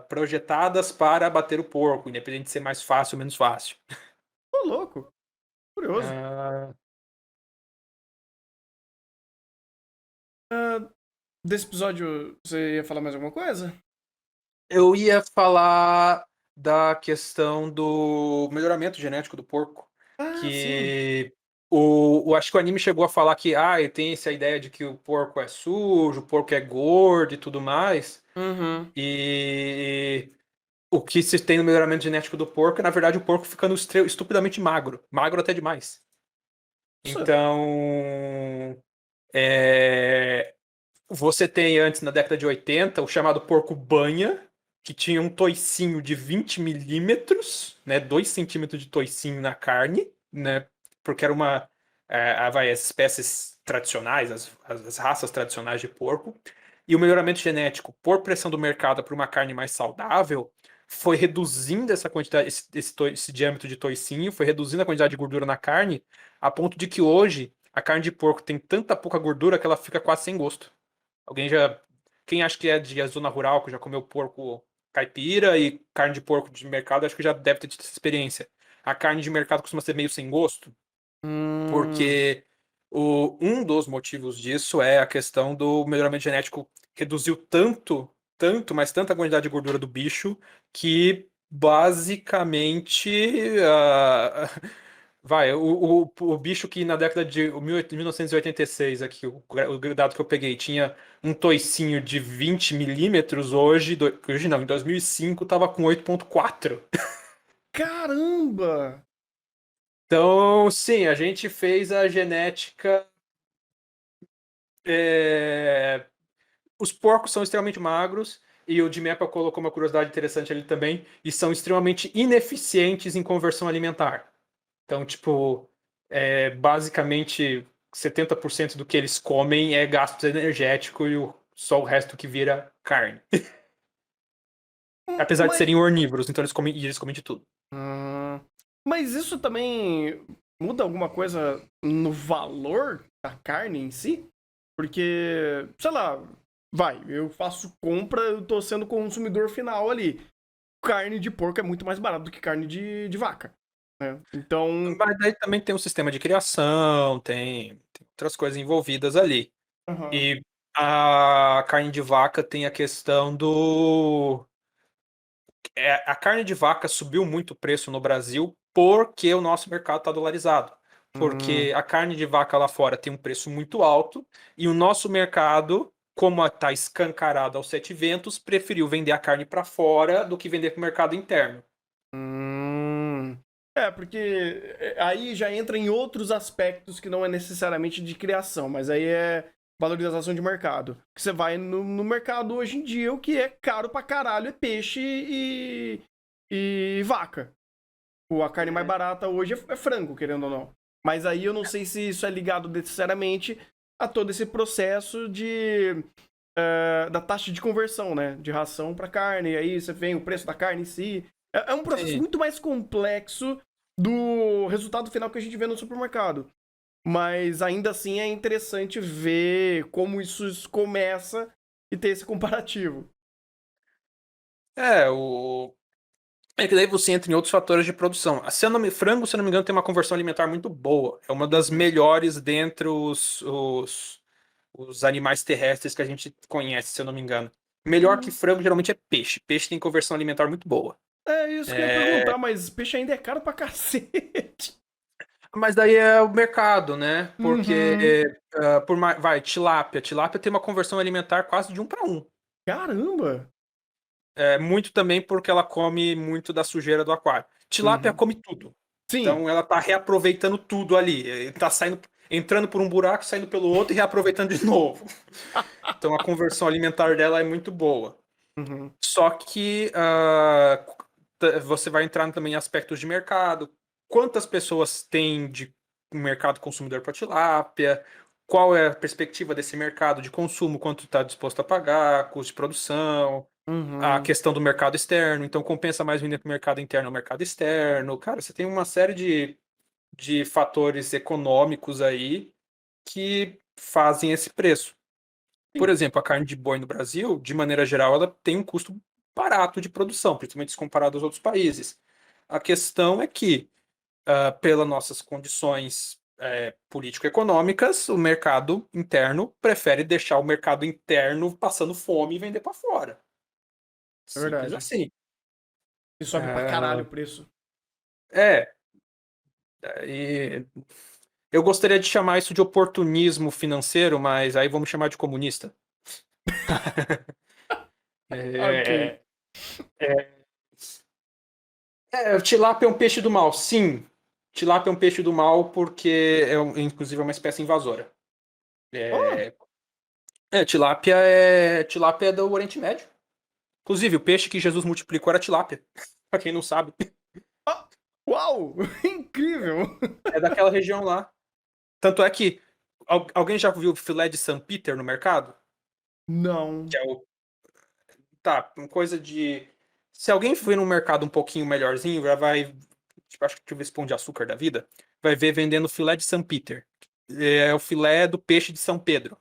Speaker 1: projetadas para abater o porco, independente de ser mais fácil ou menos fácil.
Speaker 2: Ô, louco. Curioso.
Speaker 1: Ah,
Speaker 2: Desse episódio, você ia falar mais alguma coisa?
Speaker 1: Eu ia falar da questão do melhoramento genético do porco,
Speaker 2: Ah, sim.
Speaker 1: que acho que o anime chegou a falar que tem essa ideia de que o porco é sujo, o porco é gordo e tudo mais,
Speaker 2: Uhum.
Speaker 1: e o que se tem no melhoramento genético do porco é, na verdade, o porco ficando estupidamente magro, magro até demais.
Speaker 2: Nossa.
Speaker 1: Então, você tem antes, na década de 80, o chamado porco banha, que tinha um toicinho de 20 milímetros, né, 2 centímetros de toicinho na carne, né, porque era as espécies tradicionais, as raças tradicionais de porco. E o melhoramento genético, por pressão do mercado para uma carne mais saudável, foi reduzindo essa quantidade, esse diâmetro de toicinho, foi reduzindo a quantidade de gordura na carne, a ponto de que hoje a carne de porco tem tanta pouca gordura que ela fica quase sem gosto. Alguém já. Quem acha que é de zona rural, que já comeu porco caipira e carne de porco de mercado, acho que já deve ter tido essa experiência. A carne de mercado costuma ser meio sem gosto,
Speaker 2: Hum.
Speaker 1: porque um dos motivos disso é a questão do melhoramento genético reduziu tanto, mas tanta quantidade de gordura do bicho que basicamente o bicho que na década de 1986, aqui, o dado que eu peguei, tinha um toicinho de 20 milímetros, hoje não, em 2005 tava com 8,4.
Speaker 2: Caramba!
Speaker 1: Então, sim, a gente fez a genética. é, Os porcos são extremamente magros, e o Dimepa colocou uma curiosidade interessante ali também, e são extremamente ineficientes em conversão alimentar. Então, tipo, basicamente 70% do que eles comem é gasto energético e só o resto que vira carne. Apesar de
Speaker 2: Mas.
Speaker 1: serem ornívoros, então eles comem de tudo.
Speaker 2: Hum, mas isso também muda alguma coisa no valor da carne em si? Porque, sei lá, eu faço compra, eu tô sendo consumidor final ali. Carne de porco é muito mais barato do que carne de vaca, né? Então.
Speaker 1: Mas daí também tem um sistema de criação, tem outras coisas envolvidas ali.
Speaker 2: Aham.
Speaker 1: E a carne de vaca tem a questão do. A carne de vaca subiu muito o preço no Brasil porque o nosso mercado está dolarizado.
Speaker 2: Hum,
Speaker 1: Porque a carne de vaca lá fora tem um preço muito alto e o nosso mercado, como está escancarado aos sete ventos, preferiu vender a carne para fora do que vender para o mercado interno.
Speaker 2: hum. Porque aí já entra em outros aspectos que não é necessariamente de criação, mas aí é valorização de mercado. Que você vai no mercado hoje em dia, o que é caro pra caralho é peixe e vaca. A carne mais barata hoje é frango, querendo ou não. Mas aí eu não sei se isso é ligado necessariamente a todo esse processo da taxa de conversão, né? De ração para carne, e aí você vem o preço da carne em si. É um processo
Speaker 1: Sim.
Speaker 2: muito mais complexo do resultado final que a gente vê no supermercado. Mas ainda assim é interessante ver como isso começa e ter esse comparativo.
Speaker 1: É, É que daí você entra em outros fatores de produção. Frango, se eu não me engano, tem uma conversão alimentar muito boa. É uma das
Speaker 2: Uhum.
Speaker 1: melhores dentre os animais terrestres que a gente conhece, se eu não me engano. Melhor que
Speaker 2: Uhum.
Speaker 1: frango, geralmente é peixe. Peixe tem conversão alimentar muito boa.
Speaker 2: É isso que eu ia
Speaker 1: É,
Speaker 2: perguntar, mas peixe ainda é caro pra cacete.
Speaker 1: mas daí é o mercado, né?
Speaker 2: Uhum.
Speaker 1: Porque, vai, tilápia. Tilápia tem uma conversão alimentar quase de 1 para 1.
Speaker 2: Caramba!
Speaker 1: É, muito também porque ela come muito da sujeira do aquário. Tilápia
Speaker 2: Uhum.
Speaker 1: come tudo.
Speaker 2: Sim.
Speaker 1: Então ela tá reaproveitando tudo ali. Tá saindo, entrando por um buraco, saindo pelo outro e reaproveitando de novo. Então a conversão alimentar dela é muito boa.
Speaker 2: Uhum.
Speaker 1: Só que você vai entrar também em aspectos de mercado. Quantas pessoas têm de um mercado consumidor para tilápia? Qual é a perspectiva desse mercado de consumo? Quanto está disposto a pagar? Custo de produção? A
Speaker 2: Uhum.
Speaker 1: questão do mercado externo, então compensa mais vender para o mercado interno ou mercado externo. Cara, você tem uma série de fatores econômicos aí que fazem esse preço. Por
Speaker 2: Sim.
Speaker 1: exemplo, a carne de boi no Brasil, de maneira geral, ela tem um custo barato de produção, principalmente se comparado aos outros países. A questão é que, pelas nossas condições político-econômicas, o mercado interno prefere deixar o mercado interno passando fome e vender para fora.
Speaker 2: É
Speaker 1: Simples
Speaker 2: verdade.
Speaker 1: assim.
Speaker 2: E sobe pra caralho
Speaker 1: Ah,
Speaker 2: o preço.
Speaker 1: É, e eu gostaria de chamar isso de oportunismo financeiro, mas aí vamos chamar de comunista.
Speaker 2: Ok.
Speaker 1: É, o tilápia é um peixe do mal, sim. Tilápia é um peixe do mal porque inclusive é uma espécie invasora.
Speaker 2: Oh,
Speaker 1: Tilápia é do Oriente Médio. Inclusive, o peixe que Jesus multiplicou era tilápia. Pra quem não sabe,
Speaker 2: ah, uau! Incrível!
Speaker 1: é daquela região lá. Tanto é que alguém já viu filé de São Peter no mercado?
Speaker 2: Não.
Speaker 1: Que é o Tá, uma coisa de. Se alguém for num mercado um pouquinho melhorzinho, já vai. Tipo, acho que deixa eu ver se Pão de Açúcar da vida. Vai ver vendendo filé de São Peter. É o filé do peixe de São Pedro,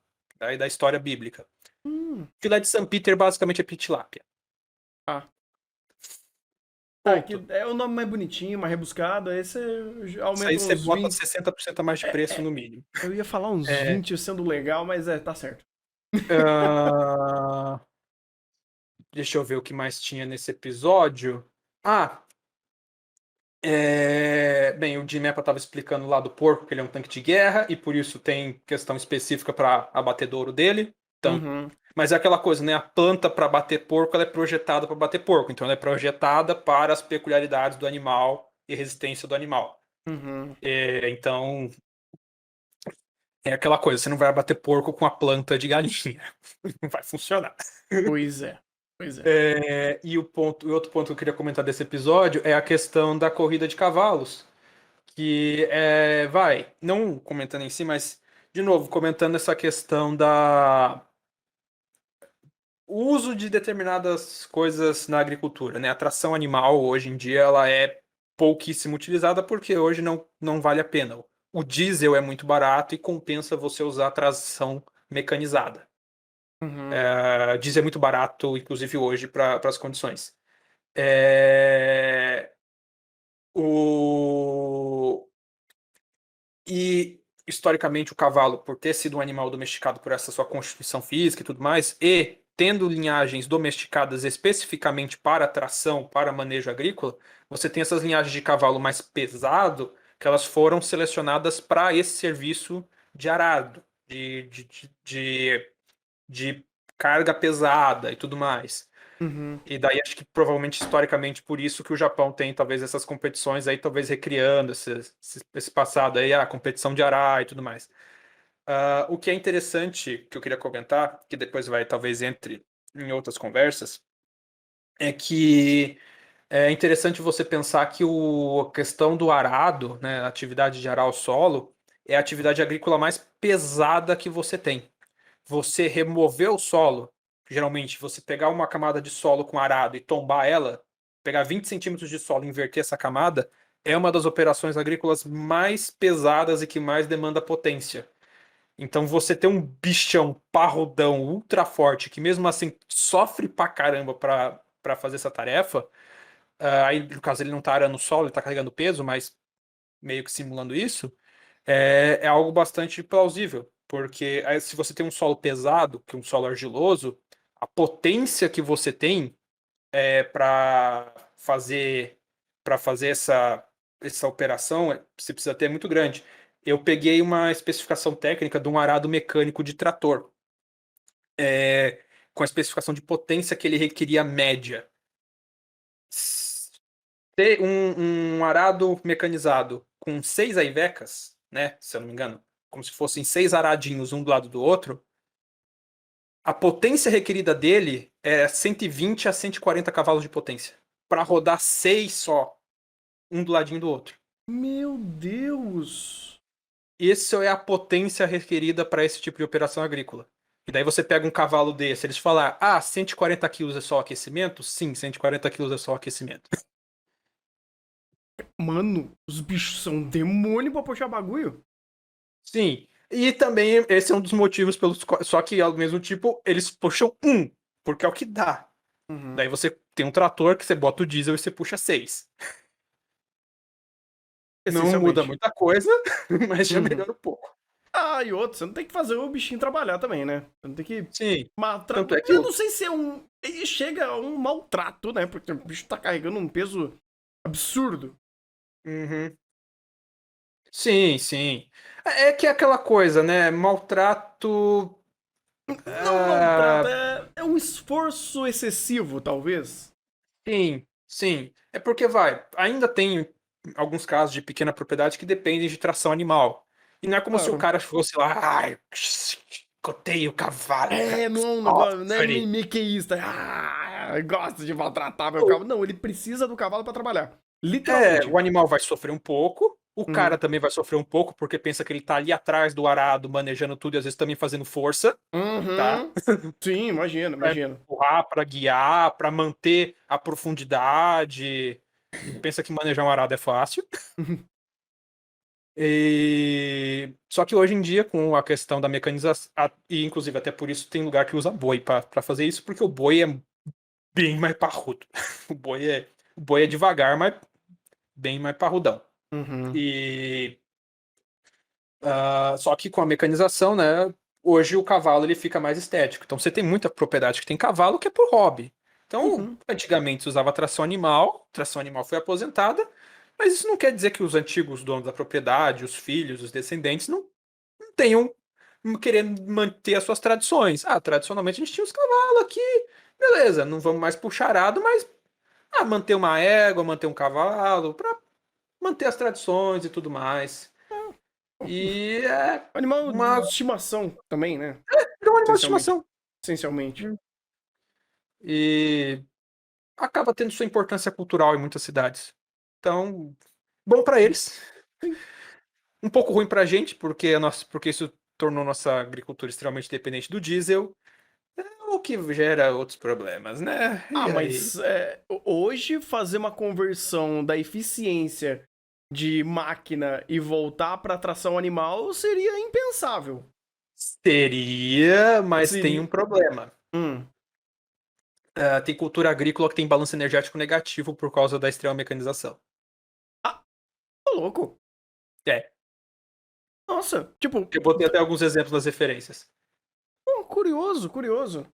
Speaker 1: da história bíblica.
Speaker 2: Hum.
Speaker 1: Filé de São Peter basicamente é tilápia.
Speaker 2: Ah. Que
Speaker 1: Ponto.
Speaker 2: é o nome mais bonitinho, mais rebuscado. Aí você
Speaker 1: Isso aí
Speaker 2: aumenta
Speaker 1: você
Speaker 2: uns
Speaker 1: bota
Speaker 2: 20.
Speaker 1: 60% a mais de preço no mínimo.
Speaker 2: Eu ia falar uns
Speaker 1: É,
Speaker 2: 20 sendo legal, mas tá certo.
Speaker 1: ah, deixa eu ver o que mais tinha nesse episódio. Ah, bem, o Jim Apple estava explicando lá do porco que ele é um tanque de guerra e por isso tem questão específica para abatedouro dele. Então,
Speaker 2: Uhum.
Speaker 1: mas é aquela coisa, né? A planta para bater porco ela é projetada para bater porco, então ela é projetada para as peculiaridades do animal e resistência do animal.
Speaker 2: Uhum.
Speaker 1: Então, é aquela coisa, você não vai abater porco com a planta de galinha, não vai funcionar.
Speaker 2: Pois é. Pois é.
Speaker 1: E o outro ponto que eu queria comentar desse episódio é a questão da corrida de cavalos. Não comentando em si, mas, de novo, comentando essa questão o uso de determinadas coisas na agricultura, né? A tração animal, hoje em dia, ela é pouquíssimo utilizada porque hoje não vale a pena. O diesel é muito barato e compensa você usar a tração mecanizada.
Speaker 2: Uhum.
Speaker 1: Diesel é muito barato, inclusive hoje, para as condições. É, o... E, historicamente, o cavalo, por ter sido um animal domesticado por essa sua constituição física e tudo mais, e tendo linhagens domesticadas especificamente para tração, para manejo agrícola, você tem essas linhagens de cavalo mais pesado, que elas foram selecionadas para esse serviço de arado, de carga pesada e tudo mais.
Speaker 2: Uhum.
Speaker 1: E daí acho que provavelmente historicamente por isso que o Japão tem talvez essas competições aí, talvez recriando esse passado aí, a competição de Ará e tudo mais. O que é interessante que eu queria comentar, que depois vai talvez entre em outras conversas, é que é interessante você pensar que a questão do arado, né, a atividade de arar o solo, é a atividade agrícola mais pesada que você tem. Você remover o solo, geralmente você pegar uma camada de solo com arado e tombar ela, pegar 20 centímetros de solo e inverter essa camada, é uma das operações agrícolas mais pesadas e que mais demanda potência. Então você ter um bichão parrudão ultra forte que mesmo assim sofre pra caramba pra fazer essa tarefa, aí no caso ele não tá arando o solo, ele tá carregando peso, mas meio que simulando isso, é algo bastante plausível, porque aí, se você tem um solo pesado, que é um solo argiloso, a potência que você tem para fazer essa operação, você precisa ter muito grande. Eu peguei uma especificação técnica de um arado mecânico de trator, com a especificação de potência que ele requeria média. Ter um arado mecanizado com 6 aivecas, né, se eu não me engano, como se fossem 6 aradinhos um do lado do outro, a potência requerida dele é 120 a 140 cavalos de potência para rodar 6 só, um do ladinho do outro.
Speaker 2: Meu Deus!
Speaker 1: Isso é a potência requerida para esse tipo de operação agrícola. E daí você pega um cavalo desse, eles falam, 140 quilos é só aquecimento? Sim, 140 quilos é só aquecimento.
Speaker 2: Mano, os bichos são um demônio pra puxar bagulho.
Speaker 1: Sim, e também esse é um dos motivos pelos só que ao mesmo tipo eles puxam um, porque é o que dá.
Speaker 2: Uhum.
Speaker 1: Daí você tem um trator que você bota o diesel e você puxa 6. Não muda
Speaker 2: Essencialmente.
Speaker 1: muita coisa, mas já
Speaker 2: Uhum.
Speaker 1: melhora um pouco.
Speaker 2: Ah, e outro, você não tem que fazer o bichinho trabalhar também, né? Você não tem que
Speaker 1: Sim,
Speaker 2: maltratar.
Speaker 1: tanto é que
Speaker 2: Eu não sei se é um. Chega a um maltrato, né? Porque o bicho tá carregando um peso absurdo.
Speaker 1: Uhum. Sim, sim. É que é aquela coisa, né? Maltrato.
Speaker 2: Não maltrato,
Speaker 1: ah,
Speaker 2: é um esforço excessivo, talvez.
Speaker 1: sim, sim. É porque ainda tem alguns casos de pequena propriedade que dependem de tração animal. E não é como se o
Speaker 2: Claro.
Speaker 1: cara fosse lá, ai, cotei o cavalo,
Speaker 2: É, não é um negócio, não é
Speaker 1: sofre.
Speaker 2: miqueísta. Gosta de maltratar meu cavalo. Não, ele precisa do cavalo pra trabalhar.
Speaker 1: O
Speaker 2: Literalmente.
Speaker 1: animal vai sofrer um pouco, o cara
Speaker 2: Uhum.
Speaker 1: também vai sofrer um pouco, porque pensa que ele tá ali atrás do arado, manejando tudo e às vezes também fazendo força, tá?
Speaker 2: Uhum. Sim, imagina,
Speaker 1: Pra
Speaker 2: imagina.
Speaker 1: empurrar, pra guiar, pra manter a profundidade. Pensa que manejar um arado é fácil. Só que hoje em dia, com a questão da mecanização, e inclusive até por isso tem lugar que usa boi para fazer isso, porque o boi é bem mais parrudo. O boi é devagar, mas bem mais parrudão.
Speaker 2: Uhum.
Speaker 1: E só que com a mecanização, né, hoje o cavalo ele fica mais estético. Então você tem muita propriedade que tem cavalo que é por hobby. Então,
Speaker 2: Uhum.
Speaker 1: antigamente se usava tração animal foi aposentada, mas isso não quer dizer que os antigos donos da propriedade, os filhos, os descendentes, não tenham querendo manter as suas tradições. Tradicionalmente a gente tinha os cavalos aqui, beleza, não vamos mais puxar arado, mas manter uma égua, manter um cavalo, para manter as tradições e tudo mais. E é
Speaker 2: Animal de
Speaker 1: uma
Speaker 2: estimação também, né?
Speaker 1: é um animal de
Speaker 2: Essencialmente.
Speaker 1: estimação.
Speaker 2: Essencialmente.
Speaker 1: E acaba tendo sua importância cultural em muitas cidades. Então, bom para eles.
Speaker 2: Sim.
Speaker 1: Um pouco ruim para a gente, porque isso tornou nossa agricultura extremamente dependente do diesel, o que gera outros problemas, né?
Speaker 2: Ah,
Speaker 1: E aí?
Speaker 2: mas hoje fazer uma conversão da eficiência de máquina e voltar para tração animal seria impensável.
Speaker 1: Seria, mas tem um
Speaker 2: Seria.
Speaker 1: problema.
Speaker 2: Hum.
Speaker 1: Tem cultura agrícola que tem balanço energético negativo por causa da extrema mecanização.
Speaker 2: Ah, tô louco.
Speaker 1: É,
Speaker 2: Nossa, tipo,
Speaker 1: eu botei até alguns exemplos nas referências.
Speaker 2: curioso, curioso.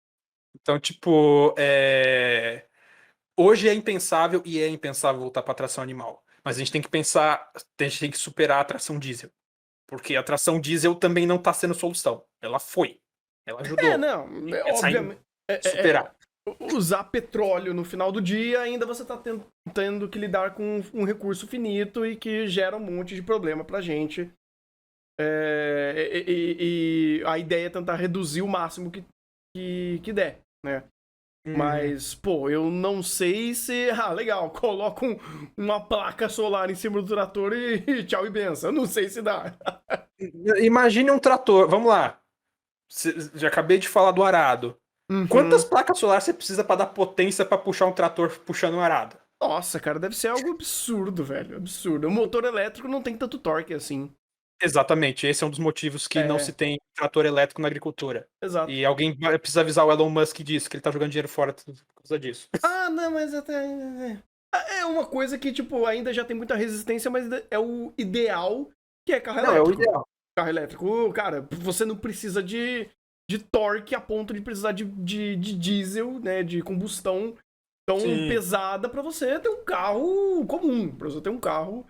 Speaker 1: Então, tipo, hoje é impensável e é impensável voltar para tração animal. Mas a gente tem que pensar, a gente tem que superar a tração diesel. Porque a tração diesel também não está sendo solução. Ela foi. Ela
Speaker 2: É,
Speaker 1: ajudou.
Speaker 2: não,
Speaker 1: E é saindo
Speaker 2: obviamente.
Speaker 1: superar.
Speaker 2: usar petróleo no final do dia, ainda você tá tendo que lidar com um recurso finito e que gera um monte de problema pra gente. E a ideia é tentar reduzir o máximo que der, né? Mas, pô, eu não sei se. Ah, legal, coloca uma placa solar em cima do trator e tchau e benção. Eu não sei se dá.
Speaker 1: Imagine um trator, vamos lá. Já acabei de falar do arado. Quantas
Speaker 2: Uhum.
Speaker 1: placas solares você precisa para dar potência para puxar um trator puxando um arado?
Speaker 2: Nossa, cara, deve ser algo absurdo, velho. Absurdo. O motor elétrico não tem tanto torque assim.
Speaker 1: Exatamente, esse é um dos motivos que não se
Speaker 2: É,
Speaker 1: tem trator elétrico na agricultura.
Speaker 2: exato.
Speaker 1: E alguém precisa avisar o Elon Musk disso, que ele tá jogando dinheiro fora por causa disso.
Speaker 2: Ah, não, mas até. É uma coisa que, tipo, ainda já tem muita resistência, mas é o ideal, que é carro
Speaker 1: Não, é o
Speaker 2: elétrico.
Speaker 1: ideal.
Speaker 2: Carro elétrico, cara, você não precisa de torque a ponto de precisar de diesel, né? De combustão tão
Speaker 1: Sim.
Speaker 2: pesada pra você ter um carro comum, pra você ter um carro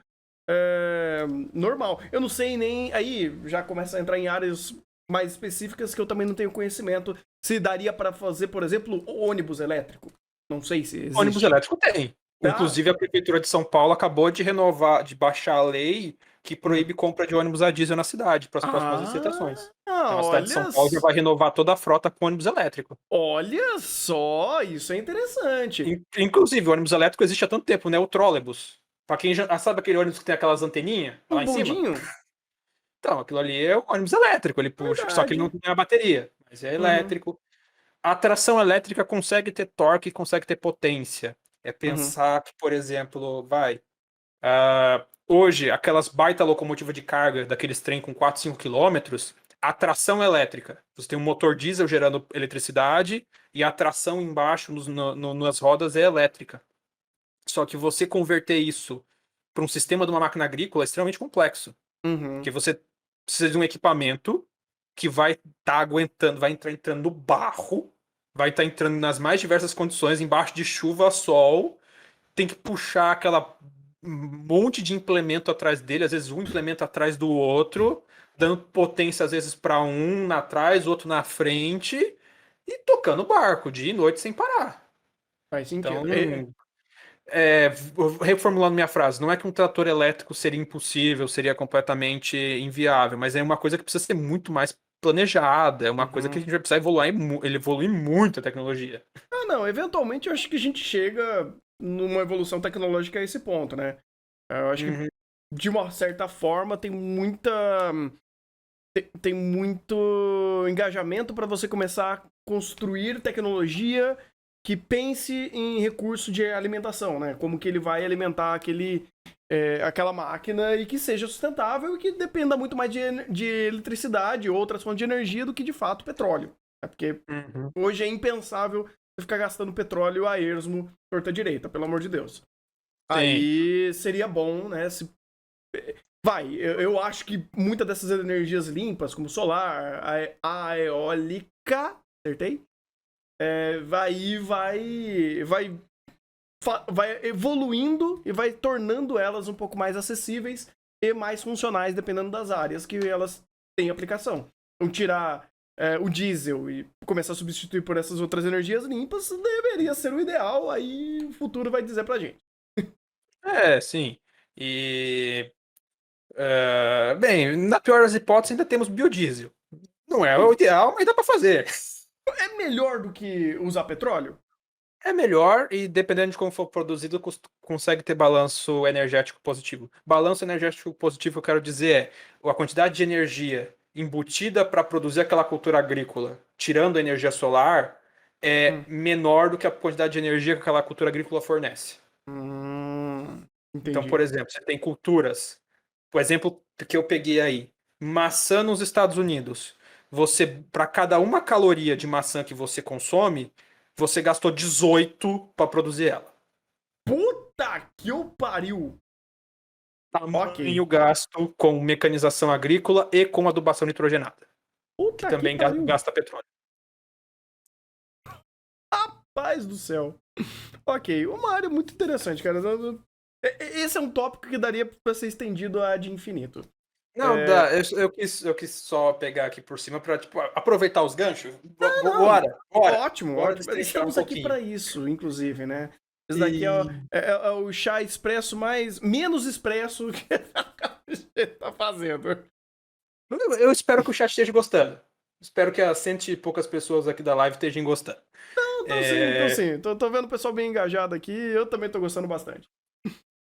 Speaker 2: normal. Eu não sei nem. Aí já começa a entrar em áreas mais específicas que eu também não tenho conhecimento. Se daria pra fazer, por exemplo, ônibus elétrico. Não sei se
Speaker 1: Ônibus
Speaker 2: existe.
Speaker 1: elétrico tem.
Speaker 2: Ah,
Speaker 1: Inclusive, a Prefeitura de São Paulo acabou de renovar, de baixar a lei que
Speaker 2: hum.
Speaker 1: proíbe compra de ônibus a diesel na cidade para as próximas licitações. Então, a cidade de São
Speaker 2: Olha,
Speaker 1: Paulo já vai renovar toda a frota com ônibus elétrico.
Speaker 2: olha só, isso é interessante.
Speaker 1: Inclusive, o ônibus elétrico existe há tanto tempo, né? O trólebus. Para quem já sabe aquele ônibus que tem aquelas anteninhas lá
Speaker 2: Um
Speaker 1: em cima?
Speaker 2: bondinho?
Speaker 1: Então, aquilo ali é o ônibus elétrico, ele puxa, só que ele não
Speaker 2: Verdade.
Speaker 1: tem a bateria, mas é
Speaker 2: Uhum,
Speaker 1: elétrico. A tração elétrica consegue ter torque, consegue ter potência. É
Speaker 2: uhum,
Speaker 1: pensar que, por exemplo, hoje, aquelas baita locomotiva de carga daqueles trem com 4, 5 quilômetros, a tração elétrica. Você tem um motor diesel gerando eletricidade e a tração embaixo nas rodas é elétrica. Só que você converter isso para um sistema de uma máquina agrícola é extremamente complexo.
Speaker 2: uhum.
Speaker 1: Porque você precisa de um equipamento que vai estar aguentando, vai entrar entrando no barro, vai estar entrando nas mais diversas condições, embaixo de chuva, sol, tem que puxar aquela monte de implemento atrás dele, às vezes um implemento atrás do outro, dando potência às vezes para um atrás, outro na frente e tocando o barco dia e noite sem parar.
Speaker 2: Faz
Speaker 1: Então,
Speaker 2: sentido.
Speaker 1: reformulando minha frase, não é que um trator elétrico seria impossível, seria completamente inviável, mas é uma coisa que precisa ser muito mais planejada, é uma coisa que a
Speaker 2: Uhum.
Speaker 1: gente vai precisar evoluir, ele evolui muito a tecnologia.
Speaker 2: Ah, não, eventualmente eu acho que a gente chega numa evolução tecnológica a esse ponto, né? Eu acho que,
Speaker 1: Uhum.
Speaker 2: de uma certa forma, tem muito engajamento para você começar a construir tecnologia que pense em recurso de alimentação, né? Como que ele vai alimentar aquela máquina e que seja sustentável e que dependa muito mais de eletricidade ou outras fontes de energia do que de fato petróleo. Né? Porque
Speaker 1: Uhum.
Speaker 2: hoje é impensável você ficar gastando petróleo a esmo, torta direita, pelo amor de Deus.
Speaker 1: Sim.
Speaker 2: Aí seria bom, né? Eu acho que muitas dessas energias limpas, como solar, a eólica, acertei? Vai evoluindo e vai tornando elas um pouco mais acessíveis e mais funcionais, dependendo das áreas que elas têm aplicação. Então, tirar o diesel e começar a substituir por essas outras energias limpas deveria ser o ideal, aí o futuro vai dizer pra gente.
Speaker 1: Sim. E, bem, na pior das hipóteses, ainda temos biodiesel. Não é o ideal, mas dá para fazer.
Speaker 2: É melhor do que usar petróleo?
Speaker 1: É melhor e, dependendo de como for produzido, consegue ter balanço energético positivo. Balanço energético positivo, eu quero dizer, é a quantidade de energia embutida para produzir aquela cultura agrícola, tirando a energia solar, é
Speaker 2: Hum.
Speaker 1: menor do que a quantidade de energia que aquela cultura agrícola fornece. Então,
Speaker 2: Entendi.
Speaker 1: por exemplo, você tem culturas. O exemplo que eu peguei aí, maçã nos Estados Unidos. Você, para cada uma caloria de maçã que você consome, você gastou 18 para produzir ela.
Speaker 2: Puta que o pariu! Ok.
Speaker 1: Tamanho gasto com mecanização agrícola e com adubação nitrogenada, que
Speaker 2: Puta que
Speaker 1: também
Speaker 2: pariu.
Speaker 1: gasta petróleo.
Speaker 2: Paz do céu. Ok, uma área muito interessante, cara. Esse é um tópico que daria pra ser estendido a de infinito.
Speaker 1: Não, dá. Eu quis só pegar aqui por cima pra, tipo, aproveitar os ganchos.
Speaker 2: Não,
Speaker 1: Bora.
Speaker 2: ótimo,
Speaker 1: Bora
Speaker 2: ótimo.
Speaker 1: destrinchar um
Speaker 2: Estamos aqui
Speaker 1: pouquinho.
Speaker 2: para isso, inclusive, né? Esse daqui é,
Speaker 1: E
Speaker 2: é o chá expresso menos expresso que a gente tá fazendo.
Speaker 1: eu espero que o chat esteja gostando. Espero que as cento e poucas pessoas aqui da live estejam gostando.
Speaker 2: Então sim, então
Speaker 1: É,
Speaker 2: sim. Tô vendo o pessoal bem engajado aqui. Eu também tô gostando bastante.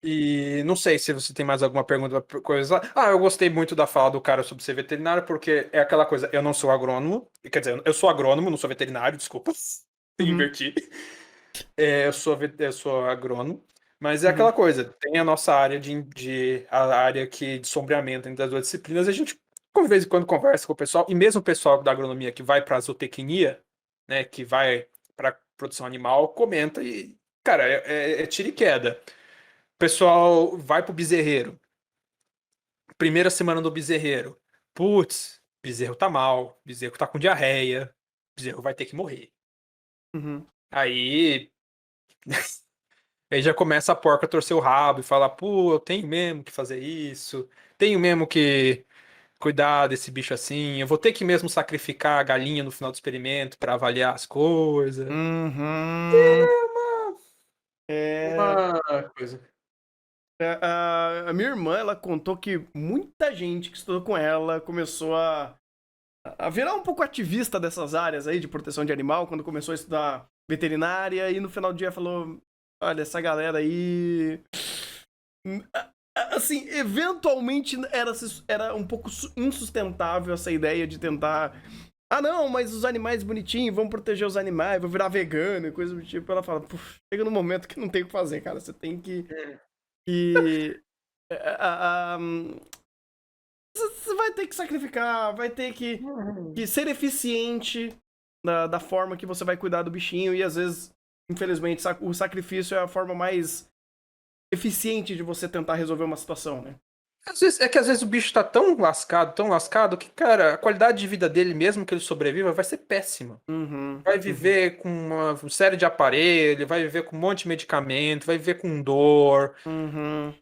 Speaker 1: E não sei se você tem mais alguma pergunta, coisa. Ah, eu gostei muito da fala do cara sobre ser veterinário, porque é aquela coisa, eu não sou agrônomo, quer dizer, eu sou agrônomo, não sou veterinário, desculpa,
Speaker 2: Uhum,
Speaker 1: inverti. Eu sou agrônomo, mas é
Speaker 2: uhum,
Speaker 1: aquela coisa, tem a nossa área a área de sombreamento entre as duas disciplinas, a gente de vez em quando conversa com o pessoal, e mesmo o pessoal da agronomia que vai para a zootecnia, né, que vai para produção animal, comenta e, cara, é tiro e queda. O pessoal vai pro bezerreiro. Primeira semana do bezerreiro. Putz, bezerro tá mal, bezerro tá com diarreia, bezerro vai ter que morrer.
Speaker 2: uhum.
Speaker 1: Aí, aí já começa a porca a torcer o rabo e falar: pô, eu tenho mesmo que fazer isso, tenho mesmo que cuidar desse bicho assim, eu vou ter que mesmo sacrificar a galinha no final do experimento para avaliar as coisas.
Speaker 2: Uhum. É,
Speaker 1: Uma coisa.
Speaker 2: a minha irmã, ela contou que muita gente que estudou com ela começou a virar um pouco ativista dessas áreas aí de proteção de animal, quando começou a estudar veterinária e no final do dia falou: olha, essa galera aí. Assim, eventualmente era um pouco insustentável essa ideia de tentar. Ah, não, mas os animais bonitinhos, vamos proteger os animais, vou virar vegano e coisa do tipo. Ela fala: chega no momento que não tem o que fazer, cara. Você tem que você vai ter que sacrificar, vai ter que ser eficiente da forma que você vai cuidar do bichinho e às vezes, infelizmente, o sacrifício é a forma mais eficiente de você tentar resolver uma situação, né?
Speaker 1: Às vezes o bicho tá tão lascado, que, cara, a qualidade de vida dele, mesmo que ele sobreviva, vai ser péssima.
Speaker 2: Uhum,
Speaker 1: Vai
Speaker 2: uhum,
Speaker 1: viver com uma série de aparelhos, vai viver com um monte de medicamento, vai viver com dor.
Speaker 2: uhum.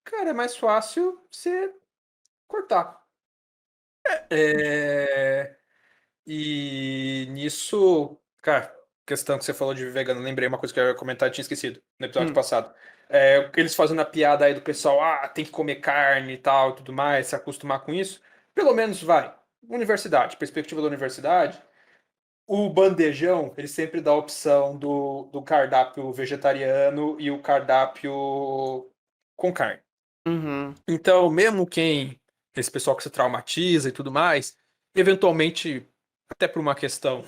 Speaker 1: Cara, é mais fácil você cortar. É, E nisso, cara, questão que você falou de vegano, lembrei uma coisa que eu ia comentar, eu tinha esquecido no episódio
Speaker 2: Hum,
Speaker 1: passado. Eles fazendo a piada aí do pessoal, tem que comer carne e tal, e tudo mais, se acostumar com isso. Pelo menos vai. Universidade, perspectiva da universidade. O bandejão, ele sempre dá a opção do cardápio vegetariano e o cardápio com carne.
Speaker 2: uhum,
Speaker 1: Então, mesmo esse pessoal que se traumatiza e tudo mais, eventualmente, até por uma questão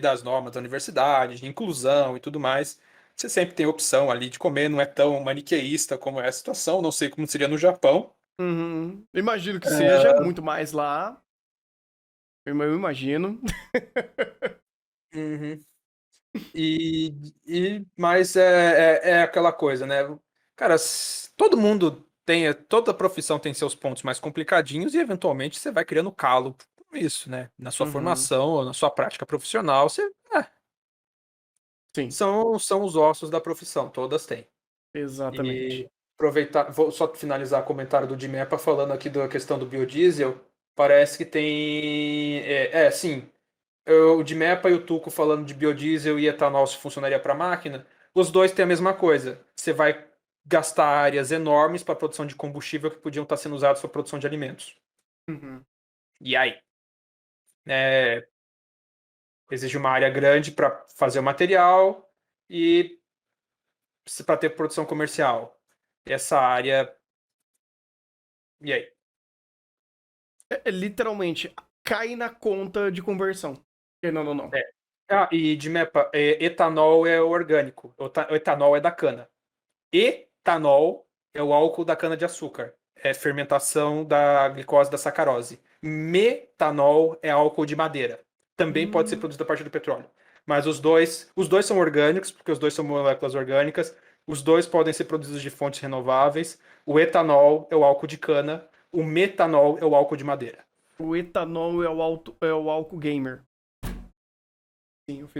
Speaker 1: das normas da universidade, de inclusão e tudo mais, você sempre tem a opção ali de comer, não é tão maniqueísta como é a situação, não sei como seria no Japão.
Speaker 2: uhum. Imagino que seja muito mais lá. Eu imagino.
Speaker 1: Uhum. Mas é aquela coisa, né? Cara, todo mundo toda profissão tem seus pontos mais complicadinhos e eventualmente você vai criando calo com isso, né? Na sua
Speaker 2: Uhum,
Speaker 1: formação, ou na sua prática profissional,
Speaker 2: sim,
Speaker 1: são os ossos da profissão, todas têm.
Speaker 2: exatamente.
Speaker 1: E aproveitar, vou só finalizar o comentário do Dimepa falando aqui da questão do biodiesel. Parece que tem. Sim. O Dimepa e o Tuco falando de biodiesel e etanol se funcionaria para máquina. Os dois têm a mesma coisa. Você vai gastar áreas enormes para produção de combustível que podiam estar sendo usados para produção de alimentos.
Speaker 2: Uhum,
Speaker 1: E aí? É, exige uma área grande para fazer o material e para ter produção comercial. Essa área. E aí?
Speaker 2: literalmente, cai na conta de conversão. Não, não, não.
Speaker 1: É. E de MEPA, etanol é orgânico. O etanol é da cana. Etanol é o álcool da cana-de-açúcar. É fermentação da glicose da sacarose. Metanol é álcool de madeira. Também pode ser
Speaker 2: Hum,
Speaker 1: produzido a partir do petróleo. Mas os dois são orgânicos, porque os dois são moléculas orgânicas. Os dois podem ser produzidos de fontes renováveis. O etanol é o álcool de cana. O metanol é o álcool de madeira.
Speaker 2: o etanol é o álcool gamer. Sim, eu fiz